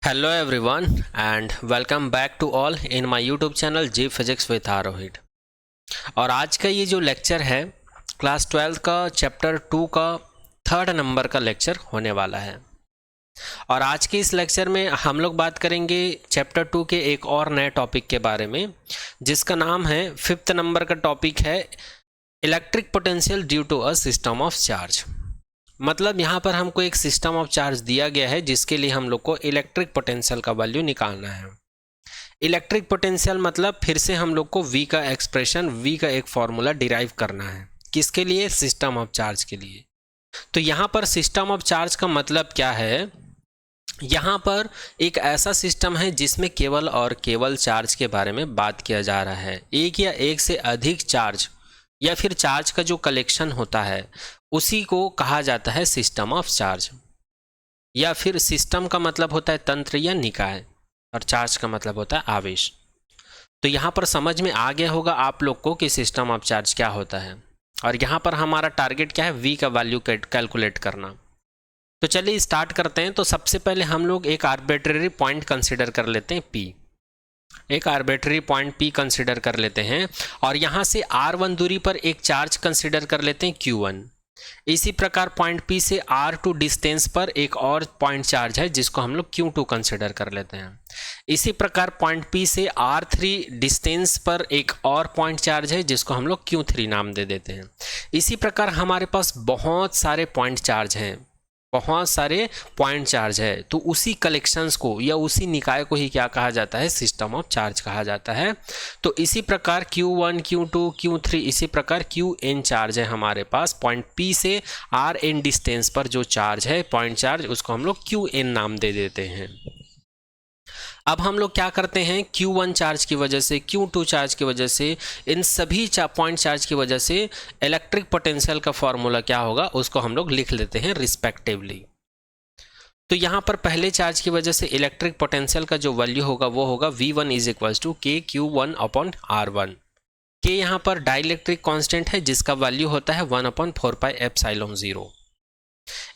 Hello everyone and welcome back to all in my YouTube channel G Physics with Arohit। और आज का ये जो लेक्चर है क्लास 12 का चैप्टर 2 का 3rd नंबर का लेक्चर होने वाला है। और आज के इस लेक्चर में हम लोग बात करेंगे चैप्टर 2 के एक और नए टॉपिक के बारे में, जिसका नाम है 5th नंबर का टॉपिक है electric potential due to a system of charge. मतलब यहाँ पर हमको एक सिस्टम ऑफ चार्ज दिया गया है जिसके लिए हम लोग को इलेक्ट्रिक पोटेंशियल का वैल्यू निकालना है। इलेक्ट्रिक पोटेंशियल मतलब फिर से हम लोग को V का एक्सप्रेशन, V का एक फॉर्मूला डिराइव करना है। किसके लिए? सिस्टम ऑफ चार्ज के लिए। तो यहाँ पर सिस्टम ऑफ चार्ज का मतलब क्या है? यहाँ पर एक ऐसा सिस्टम है जिसमें केवल और केवल चार्ज के बारे में बात किया जा रहा है। एक या एक से अधिक चार्ज या फिर चार्ज का जो कलेक्शन होता है उसी को कहा जाता है सिस्टम ऑफ चार्ज। या फिर सिस्टम का मतलब होता है तंत्र या निकाय और चार्ज का मतलब होता है आवेश। तो यहाँ पर समझ में आ गया होगा आप लोग को कि सिस्टम ऑफ चार्ज क्या होता है। और यहाँ पर हमारा टारगेट क्या है? V का वैल्यू कैलकुलेट करना। तो चलिए स्टार्ट करते हैं। तो सबसे पहले हम लोग एक आर्बिट्रेरी पॉइंट कंसिडर कर लेते हैं P। एक आर्बिट्रेरी पॉइंट P कंसिडर कर लेते हैं और यहाँ से R1 दूरी पर एक चार्ज कंसिडर कर लेते हैं Q1। इसी प्रकार पॉइंट P से R2 डिस्टेंस पर एक और पॉइंट चार्ज है जिसको हम लोग Q2 कंसिडर कर लेते हैं। इसी प्रकार पॉइंट P से R3 डिस्टेंस पर एक और पॉइंट चार्ज है जिसको हम लोग Q3 नाम दे देते हैं। इसी प्रकार हमारे पास बहुत सारे पॉइंट चार्ज हैं, बहुत सारे पॉइंट चार्ज है। तो उसी कलेक्शंस को या उसी निकाय को ही क्या कहा जाता है? सिस्टम ऑफ चार्ज कहा जाता है। तो इसी प्रकार Q1, Q2, Q3 इसी प्रकार Qn चार्ज है हमारे पास। पॉइंट P से Rn डिस्टेंस पर जो चार्ज है पॉइंट चार्ज, उसको हम लोग Qn नाम दे देते हैं। अब हम लोग क्या करते हैं? Q1 चार्ज की वजह से, Q2 चार्ज की वजह से, इन सभी पॉइंट चार्ज की वजह से इलेक्ट्रिक पोटेंशियल का फॉर्मूला क्या होगा उसको हम लोग लिख लेते हैं रिस्पेक्टिवली। तो यहाँ पर पहले चार्ज की वजह से इलेक्ट्रिक पोटेंशियल का जो वैल्यू होगा वो होगा V1 is equal to KQ1/R1। K यहाँ पर डाइलेक्ट्रिक कांस्टेंट है जिसका वैल्यू होता है 1/4πε0।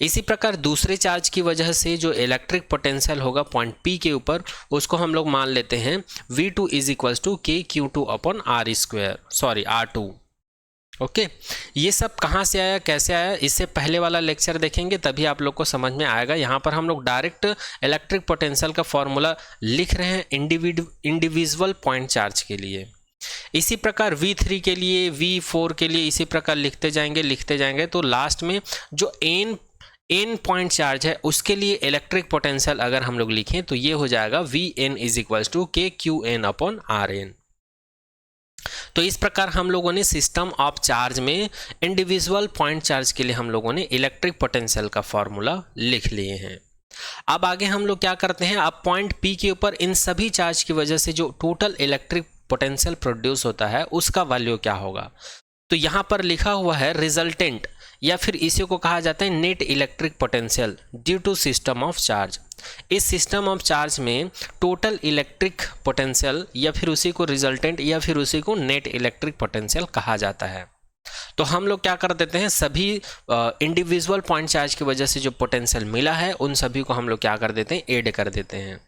इसी प्रकार दूसरे चार्ज की वजह से जो इलेक्ट्रिक पोटेंशियल होगा पॉइंट P के ऊपर, उसको हम लोग मान लेते हैं V2 is equal to KQ2/R2। Okay, ये सब कहाँ से आया, कैसे आया, इससे पहले वाला लेक्चर देखेंगे तभी आप लोग को समझ में आएगा। यहाँ पर हम लोग डायरेक्ट इलेक्ट्रिक पोटेंशियल का फॉर्मूला लिख रहे हैं इंडिविजुअल पॉइंट चार्ज के लिए। इसी प्रकार V3 के लिए, V4 के लिए इसी प्रकार लिखते जाएंगे। तो लास्ट में जो n पॉइंट चार्ज है उसके लिए इलेक्ट्रिक पोटेंशियल अगर हम लोग लिखें तो ये हो जाएगा Vn is equal to KQn/Rn। तो इस प्रकार हम लोगों ने सिस्टम ऑफ चार्ज में इंडिविजुअल पॉइंट चार्ज के लिए हम लोगों ने इलेक्ट्रिक पोटेंशियल का फॉर्मूला लिख लिए हैं। अब आगे हम लोग क्या करते हैं? अब पॉइंट P के ऊपर इन सभी चार्ज की वजह से जो टोटल इलेक्ट्रिक पोटेंशियल प्रोड्यूस होता है उसका वैल्यू क्या होगा? तो यहाँ पर लिखा हुआ है रिजल्टेंट, या फिर इसी को कहा जाता है net electric potential due to system of charge. इस सिस्टम ऑफ चार्ज में टोटल इलेक्ट्रिक पोटेंशियल या फिर उसी को रिजल्टेंट या फिर उसी को नेट इलेक्ट्रिक पोटेंशियल कहा जाता है। तो हम लोग क्या कर देते हैं? सभी इंडिविजुअल पॉइंट चार्ज की वजह से जो पोटेंशियल मिला है उन सभी को हम लोग क्या कर देते हैं? ऐड कर देते हैं।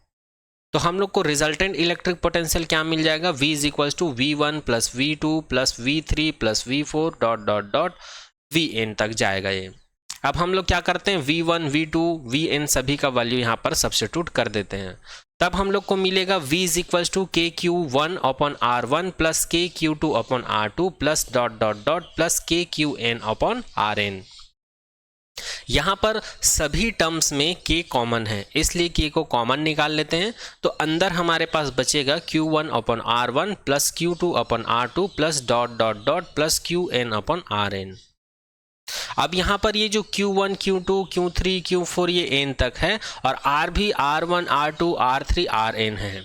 तो हम लोग को रिजल्टेंट इलेक्ट्रिक पोटेंशियल क्या मिल जाएगा? V is equal to V1 plus V2 plus V3 plus V4 ... Vn तक जाएगा ये। अब हम लोग क्या करते हैं? V1, V2, Vn सभी का वैल्यू यहाँ पर सब्स्टिट्यूट कर देते हैं। तब हम लोग को मिलेगा V is equal to KQ1/R1 plus KQ2/R2 plus ... plus KQn/Rn। यहाँ पर सभी टर्म्स में K कॉमन है, इसलिए K को कॉमन निकाल लेते हैं। तो अंदर हमारे पास बचेगा Q1/R1 plus Q2/R2 plus ... plus Qn/Rn। अब यहाँ पर ये जो Q1, Q2, Q3, Q4 ये n तक है और R भी R1, R2, R3, Rn है।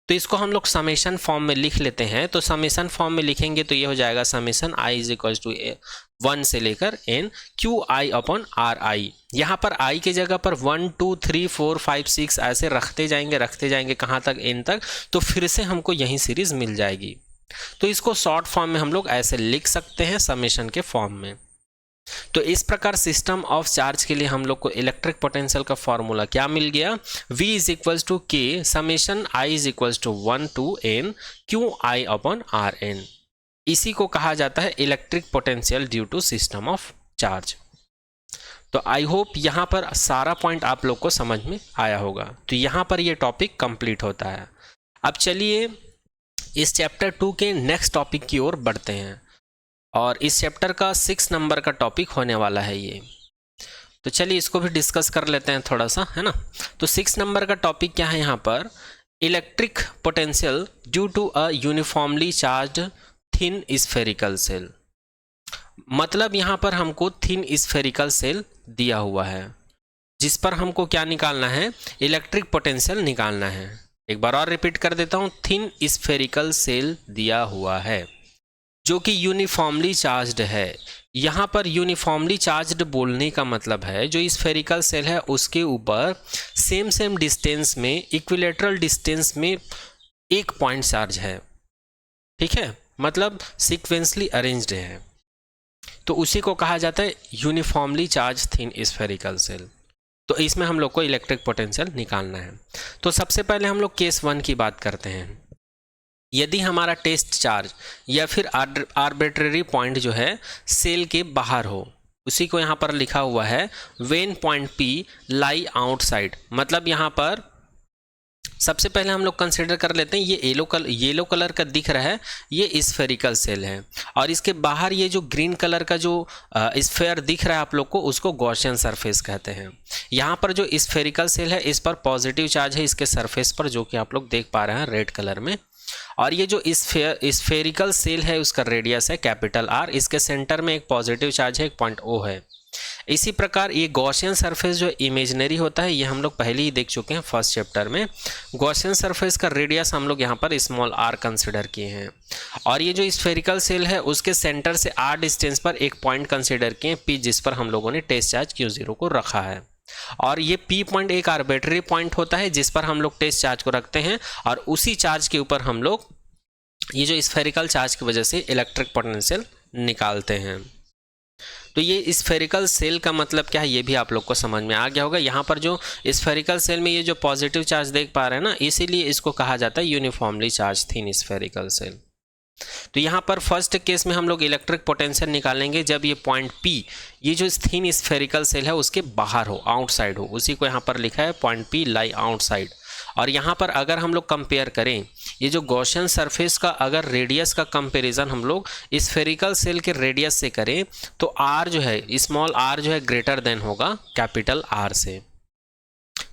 तो इसको हम लोग समेशन फॉर्म में लिख लेते हैं। तो समेशन फॉर्म में लिखेंगे तो ये हो जाएगा summation I is equal to 1 से लेकर n QI/RI। यहाँ पर I के जगह पर 1, 2, 3, 4, 5, 6 ऐसे रखते जाएंगे कहाँ तक? n तक। तो फिर से हमको यही सीरीज मिल जाएगी। तो इसको शॉर्ट फॉर्म में हम लोग ऐसे लिख सकते हैं समेशन के फॉर्म में। तो इस प्रकार सिस्टम ऑफ चार्ज के लिए हम लोग को इलेक्ट्रिक पोटेंशियल का फॉर्मूला क्या मिल गया, V is equals to K summation I is equals to 1 to n QI upon RN। इसी को कहा जाता है electric potential due to system of charge. तो आई होप यहाँ पर सारा पॉइंट आप लोग को समझ में आया होगा। तो यहाँ पर ये टॉपिक कंप्लीट होता है। अब चलिए इस चैप्टर 2 के नेक्स्ट टॉपिक की ओर बढ़ते हैं, और इस चैप्टर का 6 नंबर का टॉपिक होने वाला है ये। तो चलिए इसको भी डिस्कस कर लेते हैं थोड़ा सा, है ना। तो 6 नंबर का टॉपिक क्या है यहाँ पर, electric potential due to a uniformly charged thin spherical cell. मतलब यहाँ पर हमको थिन स्फेरिकल सेल दिया हुआ है जिस पर हमको क्या निकालना है, इलेक्ट्रिक पोटेंशियल निकालना है। एक बार और रिपीट कर देता हूँ, थिन स्फेरिकल सेल दिया हुआ है जो कि यूनिफॉर्मली चार्ज्ड है। यहाँ पर यूनिफॉर्मली चार्ज्ड बोलने का मतलब है जो स्फेरिकल सेल है उसके ऊपर सेम डिस्टेंस में, इक्विलेटरल डिस्टेंस में एक पॉइंट चार्ज है, ठीक है, मतलब सीक्वेंसली अरेंज्ड है। तो उसी को कहा जाता है uniformly charge thin spherical cell. तो इसमें हम लोग को इलेक्ट्रिक पोटेंशियल निकालना है। तो सबसे पहले हम लोग केस 1 की बात करते हैं। यदि हमारा टेस्ट चार्ज या फिर आर्बिट्रेरी पॉइंट जो है सेल के बाहर हो, उसी को यहाँ पर लिखा हुआ है when point P lie outside. मतलब यहाँ पर सबसे पहले हम लोग कंसिडर कर लेते हैं ये येलो कलर का दिख रहा है, ये स्फेरिकल सेल है, और इसके बाहर ये जो ग्रीन कलर का जो स्फेयर दिख रहा है आप लोग को, उसको गॉसियन सरफेस कहते हैं। यहाँ पर जो स्फेरिकल सेल है इस पर पॉजिटिव चार्ज है इसके सरफेस पर, जो कि आप लोग देख पा रहे हैं रेड कलर में। और ये जो स्फेरिकल सेल है उसका रेडियस है कैपिटल R, इसके सेंटर में एक पॉजिटिव चार्ज है, एक पॉइंट O है। इसी प्रकार ये गॉसियन सरफेस जो इमेजिनरी होता है, ये हम लोग पहले ही देख चुके हैं फर्स्ट चैप्टर में। गॉसियन सरफेस का रेडियस हम लोग यहाँ पर स्मॉल r कंसिडर किए हैं, और ये जो स्फेरिकल सेल है उसके सेंटर से r डिस्टेंस पर एक पॉइंट कंसिडर किए P, जिस पर हम लोगों ने टेस्ट चार्ज Q0 को रखा है। और ये P पॉइंट एक आर्बिट्रेरी पॉइंट होता है जिस पर हम लोग टेस्ट चार्ज को रखते हैं, और उसी चार्ज के ऊपर हम लोग ये जो स्फेरिकल चार्ज की वजह से इलेक्ट्रिक पोटेंशियल निकालते हैं। तो ये स्फेरिकल सेल का मतलब क्या है ये भी आप लोग को समझ में आ गया होगा। यहाँ पर जो स्फेरिकल सेल में ये जो पॉजिटिव चार्ज देख पा रहे हैं ना, इसीलिए इसको कहा जाता है uniformly charge thin spherical cell. तो यहाँ पर फर्स्ट केस में हम लोग इलेक्ट्रिक पोटेंशियल निकालेंगे जब ये पॉइंट P, ये जो थिन स्फेरिकल सेल है उसके बाहर हो, आउटसाइड हो। उसी को यहाँ पर लिखा है पॉइंट P लाई आउटसाइड। और यहाँ पर अगर हम लोग कंपेयर करें ये जो गॉसियन सरफेस का, अगर रेडियस का कंपैरिजन हम लोग स्फेरिकल सेल के रेडियस से करें तो R जो है, स्मॉल r जो है ग्रेटर देन होगा कैपिटल R से।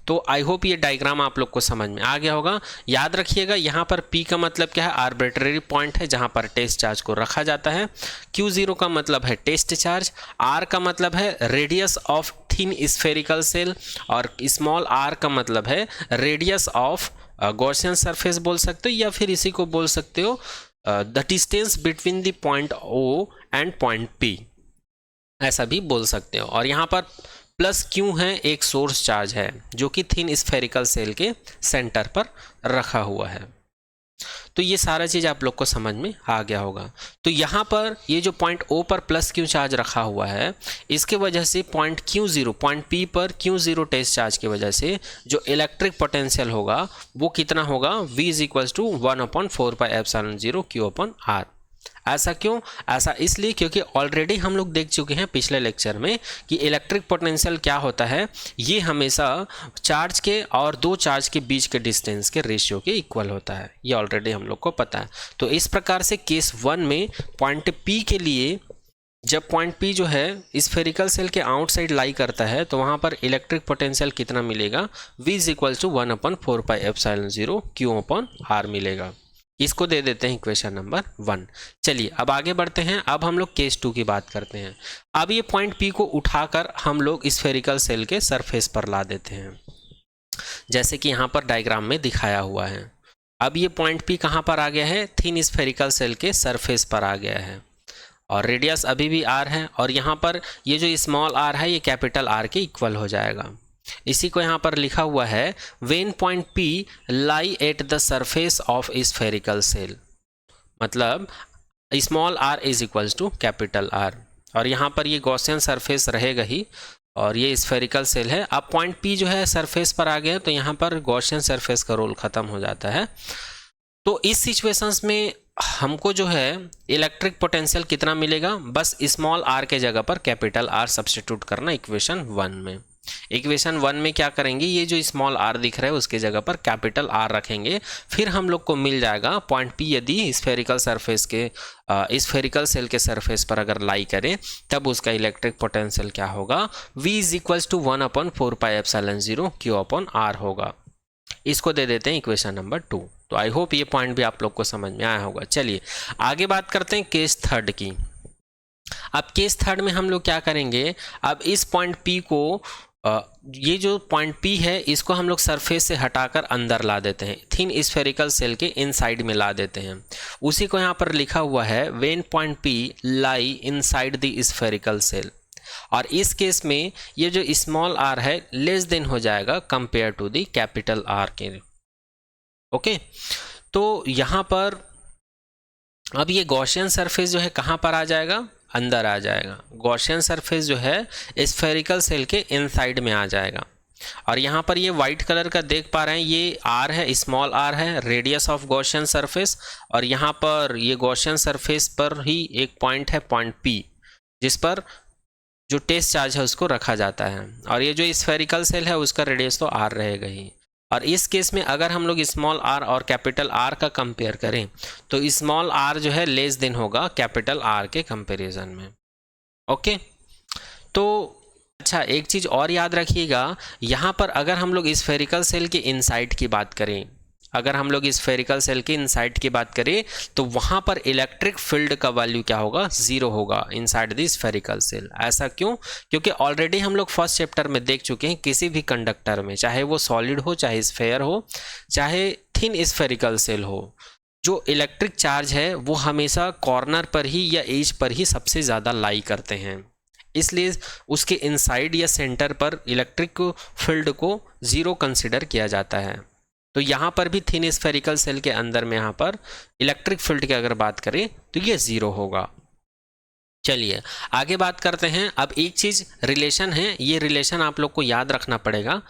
तो आई होप ये डायग्राम आप लोग को समझ में आ गया होगा। याद रखिएगा यहाँ पर P का मतलब क्या है, आर्बिट्रेरी पॉइंट है जहाँ पर टेस्ट चार्ज को रखा जाता है। Q0 का मतलब है टेस्ट चार्ज, R का मतलब है radius of thin spherical shell, और स्मॉल r का मतलब है रेडियस ऑफ गॉसियन सरफेस बोल सकते हो, या फिर इसी को बोल सकते हो the distance between the point O and point P, ऐसा भी बोल सकते हो। और यहाँ पर प्लस Q है, एक सोर्स चार्ज है जो कि थिन स्फेरिकल सेल के सेंटर पर रखा हुआ है। तो ये सारा चीज़ आप लोग को समझ में आ गया होगा। तो यहाँ पर ये जो पॉइंट O पर प्लस Q चार्ज रखा हुआ है, इसके वजह से पॉइंट Q0, पॉइंट P पर Q0 टेस्ट चार्ज की वजह से जो इलेक्ट्रिक पोटेंशियल होगा वो कितना होगा, V is equals to 1/4πε0 Q/R। ऐसा क्यों? ऐसा इसलिए क्योंकि ऑलरेडी हम लोग देख चुके हैं पिछले लेक्चर में कि इलेक्ट्रिक पोटेंशियल क्या होता है, ये हमेशा चार्ज के और दो चार्ज के बीच के डिस्टेंस के रेशियो के इक्वल होता है, ये ऑलरेडी हम लोग को पता है। तो इस प्रकार से केस 1 में पॉइंट P के लिए जब पॉइंट P जो है स्फेरिकल सेल के आउटसाइड लाई करता है तो वहाँ पर इलेक्ट्रिक पोटेंशियल कितना मिलेगा, V is equal to 1/4πε0 Q/R मिलेगा। इसको दे देते हैं इक्वेशन नंबर 1। चलिए अब आगे बढ़ते हैं। अब हम लोग केस 2 की बात करते हैं। अब ये पॉइंट P को उठाकर हम लोग स्फेरिकल सेल के सरफेस पर ला देते हैं, जैसे कि यहाँ पर डायग्राम में दिखाया हुआ है। अब ये पॉइंट P कहाँ पर आ गया है, थिन स्फेरिकल सेल के सरफेस पर आ गया है, और रेडियस अभी भी R है, और यहाँ पर ये जो स्मॉल r है ये कैपिटल R के इक्वल हो जाएगा। इसी को यहाँ पर लिखा हुआ है when point P lie at the surface of spherical cell, मतलब small r is equals to capital R। और यहाँ पर ये गॉसियन सरफेस रहेगा ही और ये स्फेरिकल सेल है। अब पॉइंट P जो है सरफेस पर आ गया तो यहाँ पर गॉसियन सरफेस का रोल खत्म हो जाता है। तो इस सिचुएशंस में हमको जो है इलेक्ट्रिक पोटेंशियल कितना मिलेगा, बस स्मॉल r के जगह पर कैपिटल R सब्स्टिट्यूट करना इक्वेशन 1 में। इक्वेशन 1 में क्या करेंगे, ये जो स्मॉल r दिख रहा है उसके जगह पर कैपिटल R रखेंगे, फिर हम लोग को मिल जाएगा पॉइंट P यदि स्फेरिकल सरफेस के स्फेरिकल सेल के सरफेस पर अगर लाई करे तब उसका इलेक्ट्रिक पोटेंशियल क्या होगा, V is equals to 1/4πε0 Q/r होगा। इसको दे देते हैं इक्वेशन नंबर 2। तो आई होप ये पॉइंट भी आप लोग को समझ में आया होगा। चलिए आगे बात करते हैं केस थर्ड की। अब केस थर्ड में हम लोग क्या करेंगे, अब इस पॉइंट P को ये जो पॉइंट P है इसको हम लोग सरफेस से हटाकर अंदर ला देते हैं, थिन स्फेरिकल सेल के इनसाइड में ला देते हैं। उसी को यहाँ पर लिखा हुआ है when point P lie inside the spherical shell, और इस केस में ये जो स्मॉल r है लेस देन हो जाएगा compare to the capital R के। ओके, तो यहाँ पर अब ये गॉसियन सरफेस जो है कहाँ पर आ जाएगा, अंदर आ जाएगा। गॉसियन सरफेस जो है स्फेरिकल सेल के इनसाइड में आ जाएगा। और यहाँ पर ये वाइट कलर का देख पा रहे हैं, ये r है, स्मॉल r है, रेडियस ऑफ गॉसियन सरफेस, और यहाँ पर ये गॉसियन सरफेस पर ही एक पॉइंट है पॉइंट P जिस पर जो टेस्ट चार्ज है उसको रखा जाता है, और ये जो स्फेरिकल सेल है उसका रेडियस तो r रहेगा ही। और इस केस में अगर हम लोग स्मॉल r और कैपिटल R का कंपेयर करें तो स्मॉल r जो है लेस देन होगा कैपिटल R के कंपैरिजन में। ओके, तो अच्छा एक चीज़ और याद रखिएगा, यहाँ पर अगर हम लोग स्फेरिकल सेल के इनसाइड की बात करें, अगर हम लोग स्फेरिकल सेल के इनसाइड की बात करें तो वहाँ पर इलेक्ट्रिक फील्ड का वैल्यू क्या होगा, 0 होगा इनसाइड द स्फेरिकल सेल। ऐसा क्यों, क्योंकि ऑलरेडी हम लोग फर्स्ट चैप्टर में देख चुके हैं किसी भी कंडक्टर में, चाहे वो सॉलिड हो, चाहे स्फेयर हो, चाहे थिन स्फेरिकल सेल हो, जो इलेक्ट्रिक चार्ज है वो हमेशा कॉर्नर पर ही या एज पर ही सबसे ज़्यादा लाई करते हैं, इसलिए उसके इनसाइड या सेंटर पर इलेक्ट्रिक फील्ड को 0 कंसिडर किया जाता है। तो यहाँ पर भी थिन स्फेरिकल सेल के अंदर में यहाँ पर इलेक्ट्रिक फील्ड की अगर बात करें तो ये 0 होगा। चलिए आगे बात करते हैं। अब एक चीज़ रिलेशन है, ये रिलेशन आप लोग को याद रखना पड़ेगा।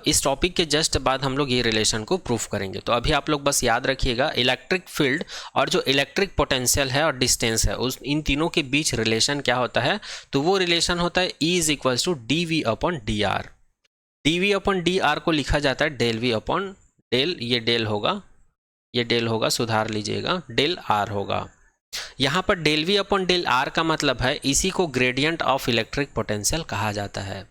इस टॉपिक के जस्ट बाद हम लोग ये रिलेशन को प्रूफ करेंगे, तो अभी आप लोग बस याद रखिएगा इलेक्ट्रिक फील्ड और जो इलेक्ट्रिक पोटेंशियल है और डिस्टेंस है उस इन तीनों के बीच रिलेशन क्या होता है, तो वो रिलेशन होता है E is equals to dV/dr। dV/dr को लिखा जाता है डेल V/ डेल, ये डेल होगा, ये डेल होगा, सुधार लीजिएगा, डेल R होगा। यहाँ पर डेल V/डेल R का मतलब है इसी को ग्रेडियंट ऑफ इलेक्ट्रिक पोटेंशियल कहा जाता है,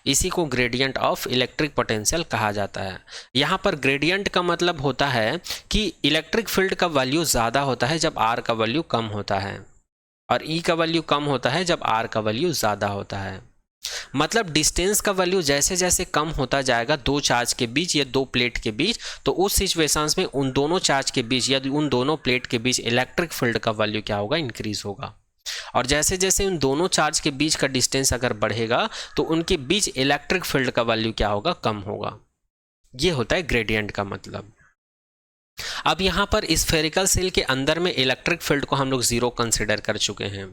इसी को ग्रेडियंट ऑफ इलेक्ट्रिक पोटेंशियल कहा जाता है। यहाँ पर ग्रेडियंट का मतलब होता है कि इलेक्ट्रिक फील्ड का वैल्यू ज़्यादा होता है जब R का वैल्यू कम होता है, और E का वैल्यू कम होता है जब R का वैल्यू ज़्यादा होता है। मतलब डिस्टेंस का वैल्यू जैसे जैसे कम होता जाएगा दो चार्ज के बीच या दो प्लेट के बीच, तो उस सिचुएशंस में उन दोनों चार्ज के बीच या उन दोनों प्लेट के बीच इलेक्ट्रिक फील्ड का वैल्यू क्या होगा, इंक्रीज होगा। और जैसे जैसे उन दोनों चार्ज के बीच का डिस्टेंस अगर बढ़ेगा तो उनके बीच इलेक्ट्रिक फील्ड का वैल्यू क्या होगा, कम होगा। ये होता है ग्रेडियंट का मतलब। अब यहाँ पर स्फेरिकल सेल के अंदर में इलेक्ट्रिक फील्ड को हम लोग 0 कंसिडर कर चुके हैं,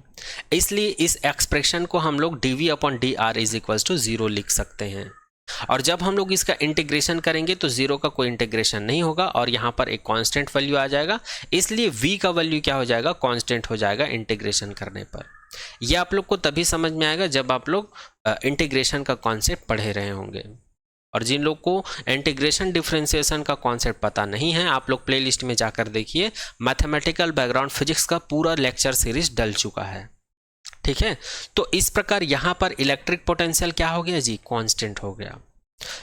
इसलिए इस एक्सप्रेशन को हम लोग dV/dr इज इक्वल्स टू 0 लिख सकते हैं। और जब हम लोग इसका इंटीग्रेशन करेंगे तो 0 का कोई इंटीग्रेशन नहीं होगा और यहाँ पर एक कांस्टेंट वैल्यू आ जाएगा, इसलिए v का वैल्यू क्या हो जाएगा, कांस्टेंट हो जाएगा इंटीग्रेशन करने पर। यह आप लोग को तभी समझ में आएगा जब आप लोग इंटीग्रेशन का कॉन्सेप्ट पढ़े रहे होंगे। और जिन लोग को इंटीग्रेशन डिफरेंशिएशन का कॉन्सेप्ट पता नहीं है, आप लोग प्लेलिस्ट में जाकर देखिए, मैथमेटिकल बैकग्राउंड फिजिक्स का पूरा लेक्चर सीरीज डल चुका है। ठीक है, तो इस प्रकार यहाँ पर इलेक्ट्रिक पोटेंशियल क्या हो गया जी, कांस्टेंट हो गया।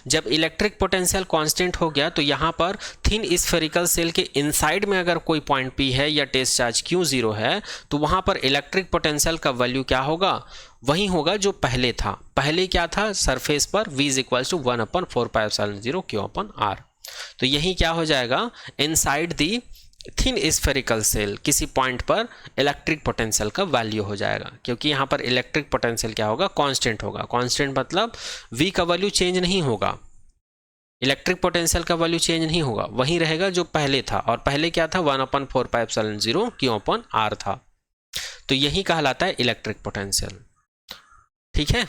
जब इलेक्ट्रिक पोटेंशियल कांस्टेंट हो गया तो यहाँ पर थिन स्फेरिकल सेल के इनसाइड में अगर कोई पॉइंट P है या टेस्ट चार्ज Q 0 है तो वहाँ पर इलेक्ट्रिक पोटेंशियल का वैल्यू क्या होगा, वही होगा जो पहले था। पहले क्या था, सरफेस पर V is equals to 1/4πε0 Q/r। तो यही क्या हो जाएगा, inside the thin spherical cell किसी पॉइंट पर इलेक्ट्रिक पोटेंशियल का वैल्यू हो जाएगा, क्योंकि यहाँ पर इलेक्ट्रिक पोटेंशियल क्या होगा, कांस्टेंट होगा। कांस्टेंट मतलब V का वैल्यू चेंज नहीं होगा, इलेक्ट्रिक पोटेंशियल का वैल्यू चेंज नहीं होगा, वही रहेगा जो पहले था। और पहले क्या था, 1/4πε0 Q/r था। तो यही कहलाता है इलेक्ट्रिक पोटेंशियल। ठीक है,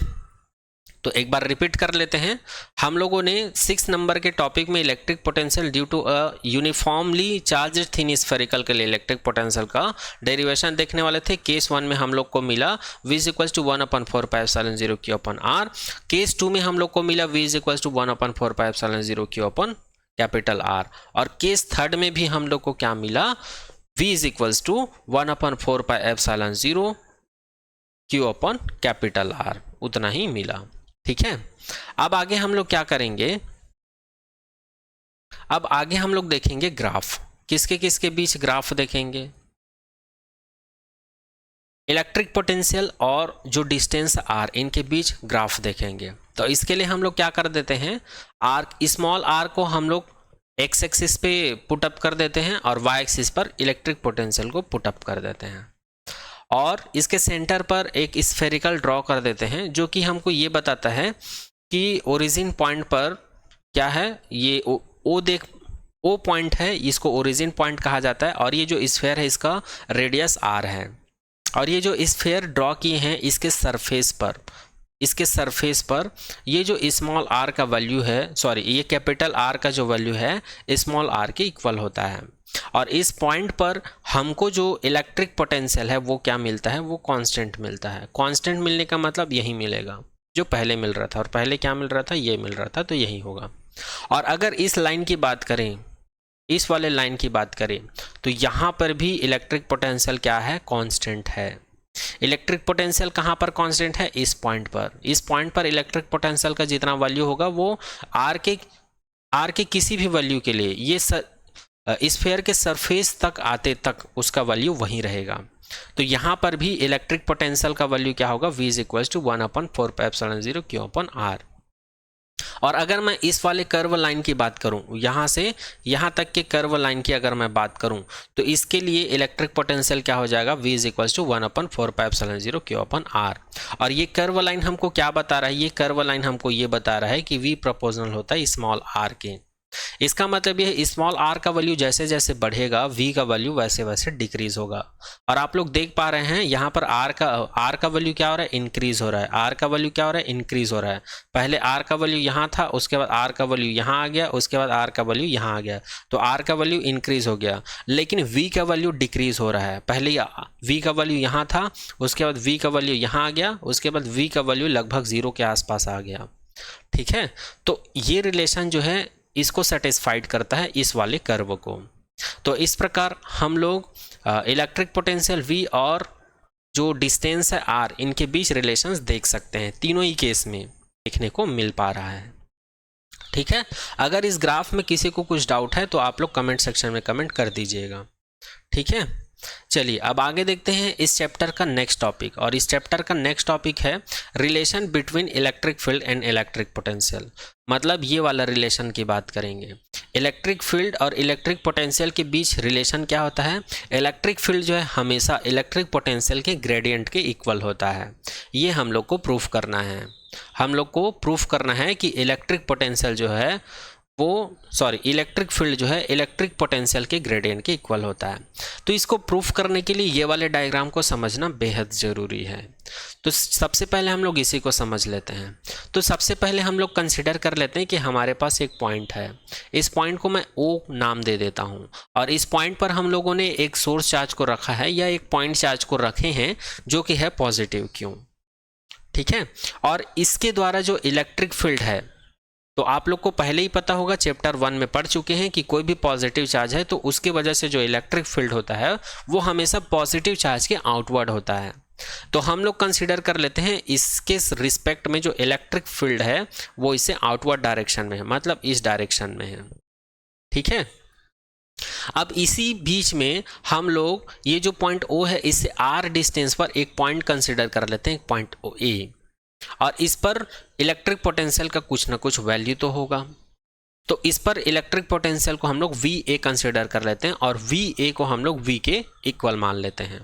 तो एक बार रिपीट कर लेते हैं। हम लोगों ने 6 नंबर के टॉपिक में electric potential due to a uniformly charged thin spherical के लिए इलेक्ट्रिक पोटेंशियल का डेरिवेशन देखने वाले थे। केस 1 में हम लोग को मिला v is equal to 1/4πε0 Q/r। केस 2 में हम लोग को मिला v is equal to 1/4πε0 Q/R। और केस 3 में भी हम लोग को क्या मिला, v is equal to 1/4πε0 Q/R, उतना ही मिला। ठीक है, अब आगे हम लोग क्या करेंगे, अब आगे हम लोग देखेंगे ग्राफ। किसके किसके बीच ग्राफ देखेंगे, इलेक्ट्रिक पोटेंशियल और जो डिस्टेंस r इनके बीच ग्राफ देखेंगे। तो इसके लिए हम लोग क्या कर देते हैं, स्मॉल r को हम लोग x एक्सिस पे पुटअप कर देते हैं और y एक्सिस पर इलेक्ट्रिक पोटेंशियल को पुटअप कर देते हैं, और इसके सेंटर पर एक स्फेरिकल ड्रॉ कर देते हैं जो कि हमको ये बताता है कि ओरिजिन पॉइंट पर क्या है, ये ओ पॉइंट है, इसको ओरिजिन पॉइंट कहा जाता है, और ये जो स्फेयर है इसका रेडियस r है, और ये जो स्फेयर ड्रॉ किए हैं इसके सरफेस पर ये जो स्मॉल r का वैल्यू है, सॉरी ये कैपिटल R का जो वैल्यू है स्मॉल r के इक्वल होता है। और इस पॉइंट पर हमको जो इलेक्ट्रिक पोटेंशियल है वो क्या मिलता है, वो कांस्टेंट मिलता है। कांस्टेंट मिलने का मतलब यही मिलेगा जो पहले मिल रहा था, और पहले क्या मिल रहा था, ये मिल रहा था, तो यही होगा। और अगर इस लाइन की बात करें, इस वाले लाइन की बात करें, तो यहाँ पर भी इलेक्ट्रिक पोटेंशियल क्या है, कांस्टेंट है। इलेक्ट्रिक पोटेंशियल कहाँ पर कांस्टेंट है, इस पॉइंट पर। इस पॉइंट पर इलेक्ट्रिक पोटेंशियल का जितना वैल्यू होगा वो आर के किसी भी वैल्यू के लिए ये स्फीयर के सरफेस तक आते तक उसका वैल्यू वहीं रहेगा। तो यहाँ पर भी इलेक्ट्रिक पोटेंशियल का वैल्यू क्या होगा, v is equal to 1/4πε0 Q/R। और अगर मैं इस वाले कर्व लाइन की बात करूं, यहाँ से यहाँ तक के कर्व लाइन की अगर मैं बात करूं, तो इसके लिए इलेक्ट्रिक पोटेंशियल क्या हो जाएगा, v is equal to 1/4πε0 Q/R। और ये कर्व लाइन हमको क्या बता रहा है, ये कर्व लाइन हमको ये बता रहा है कि v प्रोपोर्शनल होता है स्मॉल r के। इसका मतलब ये स्मॉल r का वैल्यू जैसे जैसे बढ़ेगा v का वैल्यू वैसे वैसे डिक्रीज होगा। और आप लोग देख पा रहे हैं यहाँ पर r का वैल्यू क्या हो रहा है, इंक्रीज हो रहा है। r का वैल्यू क्या हो रहा है, इंक्रीज हो रहा है। पहले r का वैल्यू यहाँ था, उसके बाद r का वैल्यू यहाँ आ गया, उसके बाद r का वैल्यू यहाँ आ गया, तो r का वैल्यू इंक्रीज हो गया। लेकिन v का वैल्यू डिक्रीज हो रहा है। पहले v का वैल्यू यहाँ था, उसके बाद v का वैल्यू यहाँ आ गया, उसके बाद v का वैल्यू लगभग 0 के आसपास आ गया। ठीक है, तो ये रिलेशन जो है इसको सेटिस्फाइड करता है इस वाले कर्व को। तो इस प्रकार हम लोग इलेक्ट्रिक पोटेंशियल V और जो डिस्टेंस है R इनके बीच रिलेशंस देख सकते हैं। तीनों ही केस में देखने को मिल पा रहा है। ठीक है, अगर इस ग्राफ में किसी को कुछ डाउट है तो आप लोग कमेंट सेक्शन में कमेंट कर दीजिएगा। ठीक है, चलिए अब आगे देखते हैं इस चैप्टर का नेक्स्ट टॉपिक। और इस चैप्टर का नेक्स्ट टॉपिक है relation between electric field and electric potential. मतलब ये वाला रिलेशन की बात करेंगे। इलेक्ट्रिक फील्ड और इलेक्ट्रिक पोटेंशियल के बीच रिलेशन क्या होता है, इलेक्ट्रिक फील्ड जो है हमेशा इलेक्ट्रिक पोटेंशियल के ग्रेडियंट के इक्वल होता है। ये हम लोग को प्रूफ करना है। हम लोग को प्रूफ करना है कि इलेक्ट्रिक पोटेंशियल जो है इलेक्ट्रिक फील्ड जो है इलेक्ट्रिक पोटेंशियल के ग्रेडियंट के इक्वल होता है। तो इसको प्रूफ करने के लिए ये वाले डायग्राम को समझना बेहद ज़रूरी है। तो सबसे पहले हम लोग इसी को समझ लेते हैं। तो सबसे पहले हम लोग कंसिडर कर लेते हैं कि हमारे पास एक पॉइंट है। इस पॉइंट को मैं O नाम दे देता हूँ, और इस पॉइंट पर हम लोगों ने एक सोर्स चार्ज को रखा है या एक पॉइंट चार्ज को रखे हैं जो कि है पॉजिटिव Q। ठीक है, और इसके द्वारा जो इलेक्ट्रिक फील्ड है, तो आप लोग को पहले ही पता होगा, चैप्टर 1 में पढ़ चुके हैं कि कोई भी पॉजिटिव चार्ज है तो उसके वजह से जो इलेक्ट्रिक फील्ड होता है वो हमेशा पॉजिटिव चार्ज के आउटवर्ड होता है। तो हम लोग कंसीडर कर लेते हैं इसके रिस्पेक्ट में जो इलेक्ट्रिक फील्ड है वो इससे आउटवर्ड डायरेक्शन में है, मतलब इस डायरेक्शन में है। ठीक है, अब इसी बीच में हम लोग ये जो पॉइंट O है इससे R डिस्टेंस पर एक पॉइंट कंसीडर कर लेते हैं, एक पॉइंट A, और इस पर इलेक्ट्रिक पोटेंशियल का कुछ ना कुछ वैल्यू तो होगा। तो इस पर इलेक्ट्रिक पोटेंशियल को हम लोग VA कंसीडर कर लेते हैं और VA को हम लोग V के इक्वल मान लेते हैं।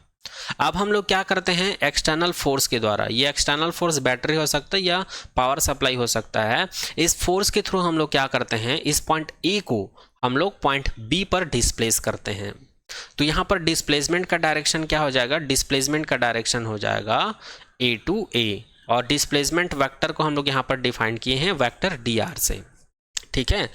अब हम लोग क्या करते हैं, एक्सटर्नल फोर्स के द्वारा, ये एक्सटर्नल फोर्स बैटरी हो सकता है या पावर सप्लाई हो सकता है, इस फोर्स के थ्रू हम लोग क्या करते हैं, इस पॉइंट A को हम लोग पॉइंट B पर डिस्प्लेस करते हैं। तो यहाँ पर डिस्प्लेसमेंट का डायरेक्शन क्या हो जाएगा, डिस्प्लेसमेंट का डायरेक्शन हो जाएगा ए टू ए, और डिस्प्लेसमेंट वेक्टर को हम लोग यहाँ पर डिफाइन किए हैं वेक्टर dr से। ठीक है,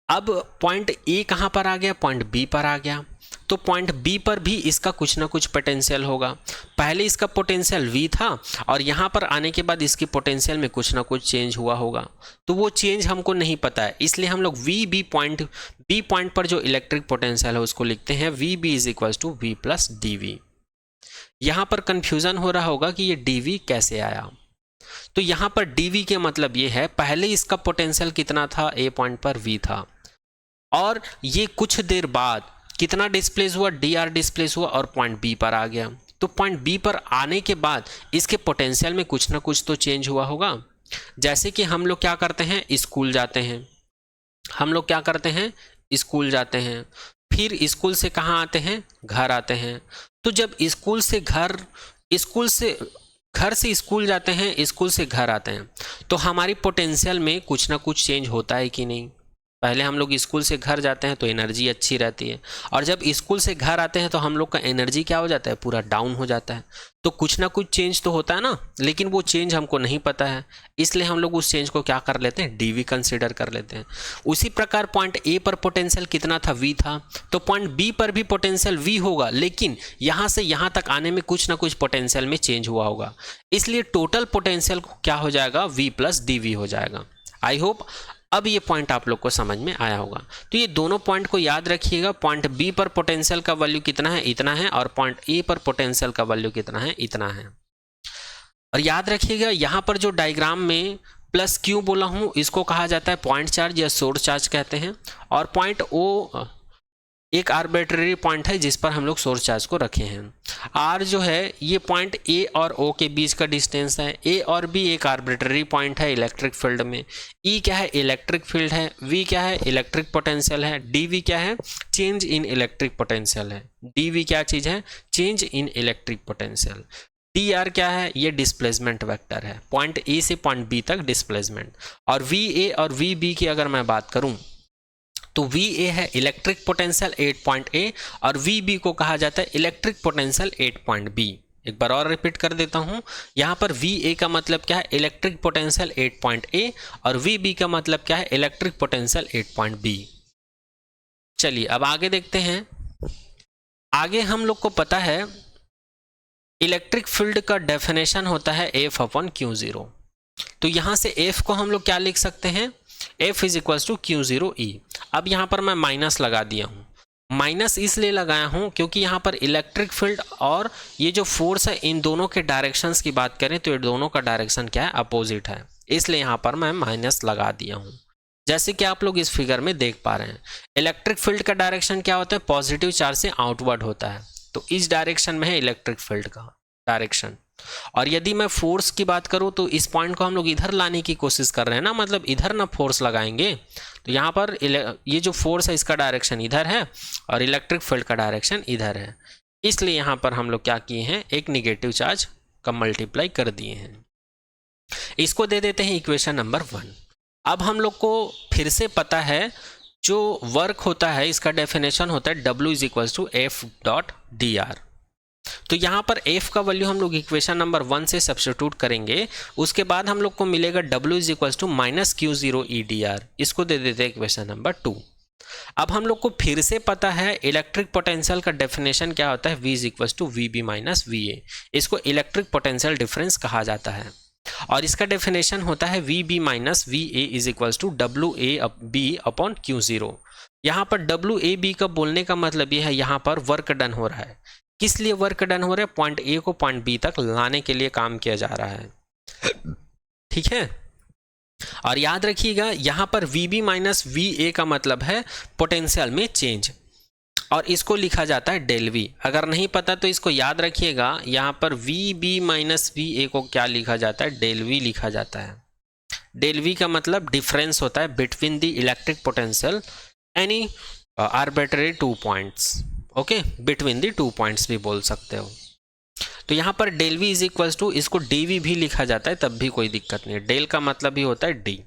अब पॉइंट ए कहाँ पर आ गया, पॉइंट बी पर आ गया, तो पॉइंट बी पर भी इसका कुछ ना कुछ पोटेंशियल होगा। पहले इसका पोटेंशियल v था और यहाँ पर आने के बाद इसकी पोटेंशियल में कुछ ना कुछ चेंज हुआ होगा, तो वो चेंज हमको नहीं पता है, इसलिए हम लोग बी पॉइंट पर जो इलेक्ट्रिक पोटेंशियल है उसको लिखते हैं VB is equal to V plus DV। यहाँ पर कंफ्यूजन हो रहा होगा कि ये DV कैसे आया, तो यहाँ पर DV के मतलब ये है पहले इसका पोटेंशियल कितना था, A पॉइंट पर V था, और ये कुछ देर बाद कितना डिस्प्लेस हुआ, dr डिस्प्लेस हुआ और पॉइंट बी पर आ गया। तो पॉइंट बी पर आने के बाद इसके पोटेंशियल में कुछ ना कुछ तो चेंज हुआ होगा। जैसे कि हम लोग क्या करते हैं, स्कूल जाते हैं, हम लोग क्या करते हैं, स्कूल जाते हैं, फिर स्कूल से कहाँ आते हैं, घर आते हैं। तो जब स्कूल से घर से स्कूल जाते हैं, स्कूल से घर आते हैं, तो हमारी पोटेंशियल में कुछ ना कुछ चेंज होता है कि नहीं। पहले हम लोग स्कूल से घर जाते हैं तो एनर्जी अच्छी रहती है, और जब स्कूल से घर आते हैं तो हम लोग का एनर्जी क्या हो जाता है, पूरा डाउन हो जाता है। तो कुछ ना कुछ चेंज तो होता है ना, लेकिन वो चेंज हमको नहीं पता है, इसलिए हम लोग उस चेंज को क्या कर लेते हैं, डीवी कंसीडर कर लेते हैं। उसी प्रकार पॉइंट ए पर पोटेंशियल कितना था, वी था, तो पॉइंट बी पर भी पोटेंशियल वी होगा, लेकिन यहाँ से यहाँ तक आने में कुछ ना कुछ पोटेंशियल में चेंज हुआ होगा, इसलिए टोटल पोटेंशियल क्या हो जाएगा, वी प्लस डी वी हो जाएगा। आई होप अब ये पॉइंट आप लोग को समझ में आया होगा। तो ये दोनों पॉइंट को याद रखिएगा, पॉइंट बी पर पोटेंशियल का वैल्यू कितना है, इतना है, और पॉइंट ए पर पोटेंशियल का वैल्यू कितना है, इतना है। और याद रखिएगा यहाँ पर जो डायग्राम में प्लस क्यू बोला हूँ इसको कहा जाता है पॉइंट चार्ज या सोर्स चार्ज कहते हैं, और पॉइंट ओ एक आर्बिट्रेरी पॉइंट है जिस पर हम लोग सोर्स चार्ज को रखे हैं। आर जो है ये पॉइंट ए और ओ के बीच का डिस्टेंस है, ए और बी एक आर्बिट्रेरी पॉइंट है इलेक्ट्रिक फील्ड में। ई क्या है, इलेक्ट्रिक फील्ड है। वी क्या है, इलेक्ट्रिक पोटेंशियल है। डी वी क्या है, चेंज इन इलेक्ट्रिक पोटेंशियल है। डी वी क्या चीज़ है, change in electric potential. D R क्या है, ये डिस्प्लेसमेंट वेक्टर है, पॉइंट ए से पॉइंट बी तक डिस्प्लेसमेंट। और वी ए और वी बी की अगर मैं बात करूं तो वी ए है इलेक्ट्रिक पोटेंशियल 8 पॉइंट ए, और वी बी को कहा जाता है इलेक्ट्रिक पोटेंशियल 8 पॉइंट बी। एक बार और रिपीट कर देता हूं, यहां पर वी ए का मतलब क्या है, इलेक्ट्रिक पोटेंशियल 8 पॉइंट ए, और वी बी का मतलब क्या है, इलेक्ट्रिक पोटेंशियल 8 पॉइंट बी। चलिए अब आगे देखते हैं। आगे हम लोग को पता है इलेक्ट्रिक फील्ड का डेफिनेशन होता है एफ अपॉन क्यू जीरो। तो यहां से एफ को हम लोग क्या लिख सकते हैं, F is equals to Q zero E. अब यहाँ पर मैं माइनस लगा दिया हूँ, माइनस इसलिए लगाया हूँ क्योंकि यहाँ पर इलेक्ट्रिक फील्ड और ये जो फोर्स है इन दोनों के डायरेक्शंस की बात करें तो ये दोनों का डायरेक्शन क्या है, अपोजिट है, इसलिए यहाँ पर मैं माइनस लगा दिया हूँ। जैसे कि आप लोग इस फिगर में देख पा रहे हैं इलेक्ट्रिक फील्ड का डायरेक्शन क्या होता है, पॉजिटिव चार्ज से आउटवर्ड होता है, तो इस डायरेक्शन में है इलेक्ट्रिक फील्ड का डायरेक्शन। और यदि मैं फोर्स की बात करूं तो इस पॉइंट को हम लोग इधर लाने की कोशिश कर रहे हैं ना, मतलब इधर ना फोर्स लगाएंगे, तो यहाँ पर ये जो फोर्स है इसका डायरेक्शन इधर है और इलेक्ट्रिक फील्ड का डायरेक्शन इधर है, इसलिए यहाँ पर हम लोग क्या किए हैं, एक निगेटिव चार्ज का मल्टीप्लाई कर दिए हैं। इसको दे देते हैं इक्वेशन नंबर 1। अब हम लोग को फिर से पता है जो वर्क होता है इसका डेफिनेशन होता है W is equals to F dot D R. तो यहाँ पर f का वैल्यू हम लोग इक्वेशन नंबर 1 से सब्स्टिट्यूट करेंगे, उसके बाद हम लोग को मिलेगा W is equals to minus Q zero E D R. इसको दे देते हैं इक्वेशन नंबर 2। अब हम लोग को फिर से पता है इलेक्ट्रिक पोटेंशियल का डेफिनेशन क्या होता है, V is equals to V B minus V A. इसको इलेक्ट्रिक पोटेंशियल डिफरेंस कहा जाता है, और इसका डेफिनेशन होता है V B minus V A is equals to W A B upon Q zero. यहाँ पर डब्ल्यू ए बी का बोलने का मतलब ये है यहाँ पर वर्क डन हो रहा है। किस लिए वर्क डन हो रहा है, पॉइंट ए को पॉइंट बी तक लाने के लिए काम किया जा रहा है, ठीक है। और याद रखिएगा यहाँ पर V B minus V A का मतलब है पोटेंशियल में चेंज, और इसको लिखा जाता है डेल वी। अगर नहीं पता तो इसको याद रखिएगा, यहाँ पर V B minus V A को क्या लिखा जाता है, डेल वी लिखा जाता है। डेल वी का मतलब डिफरेंस होता है between the electric potential any arbitrary 2 points, okay, between the 2 points भी बोल सकते हो। तो यहाँ पर del V is equals to, इसको डी वी भी लिखा जाता है तब भी कोई दिक्कत नहीं है। डेल का मतलब भी होता है डी,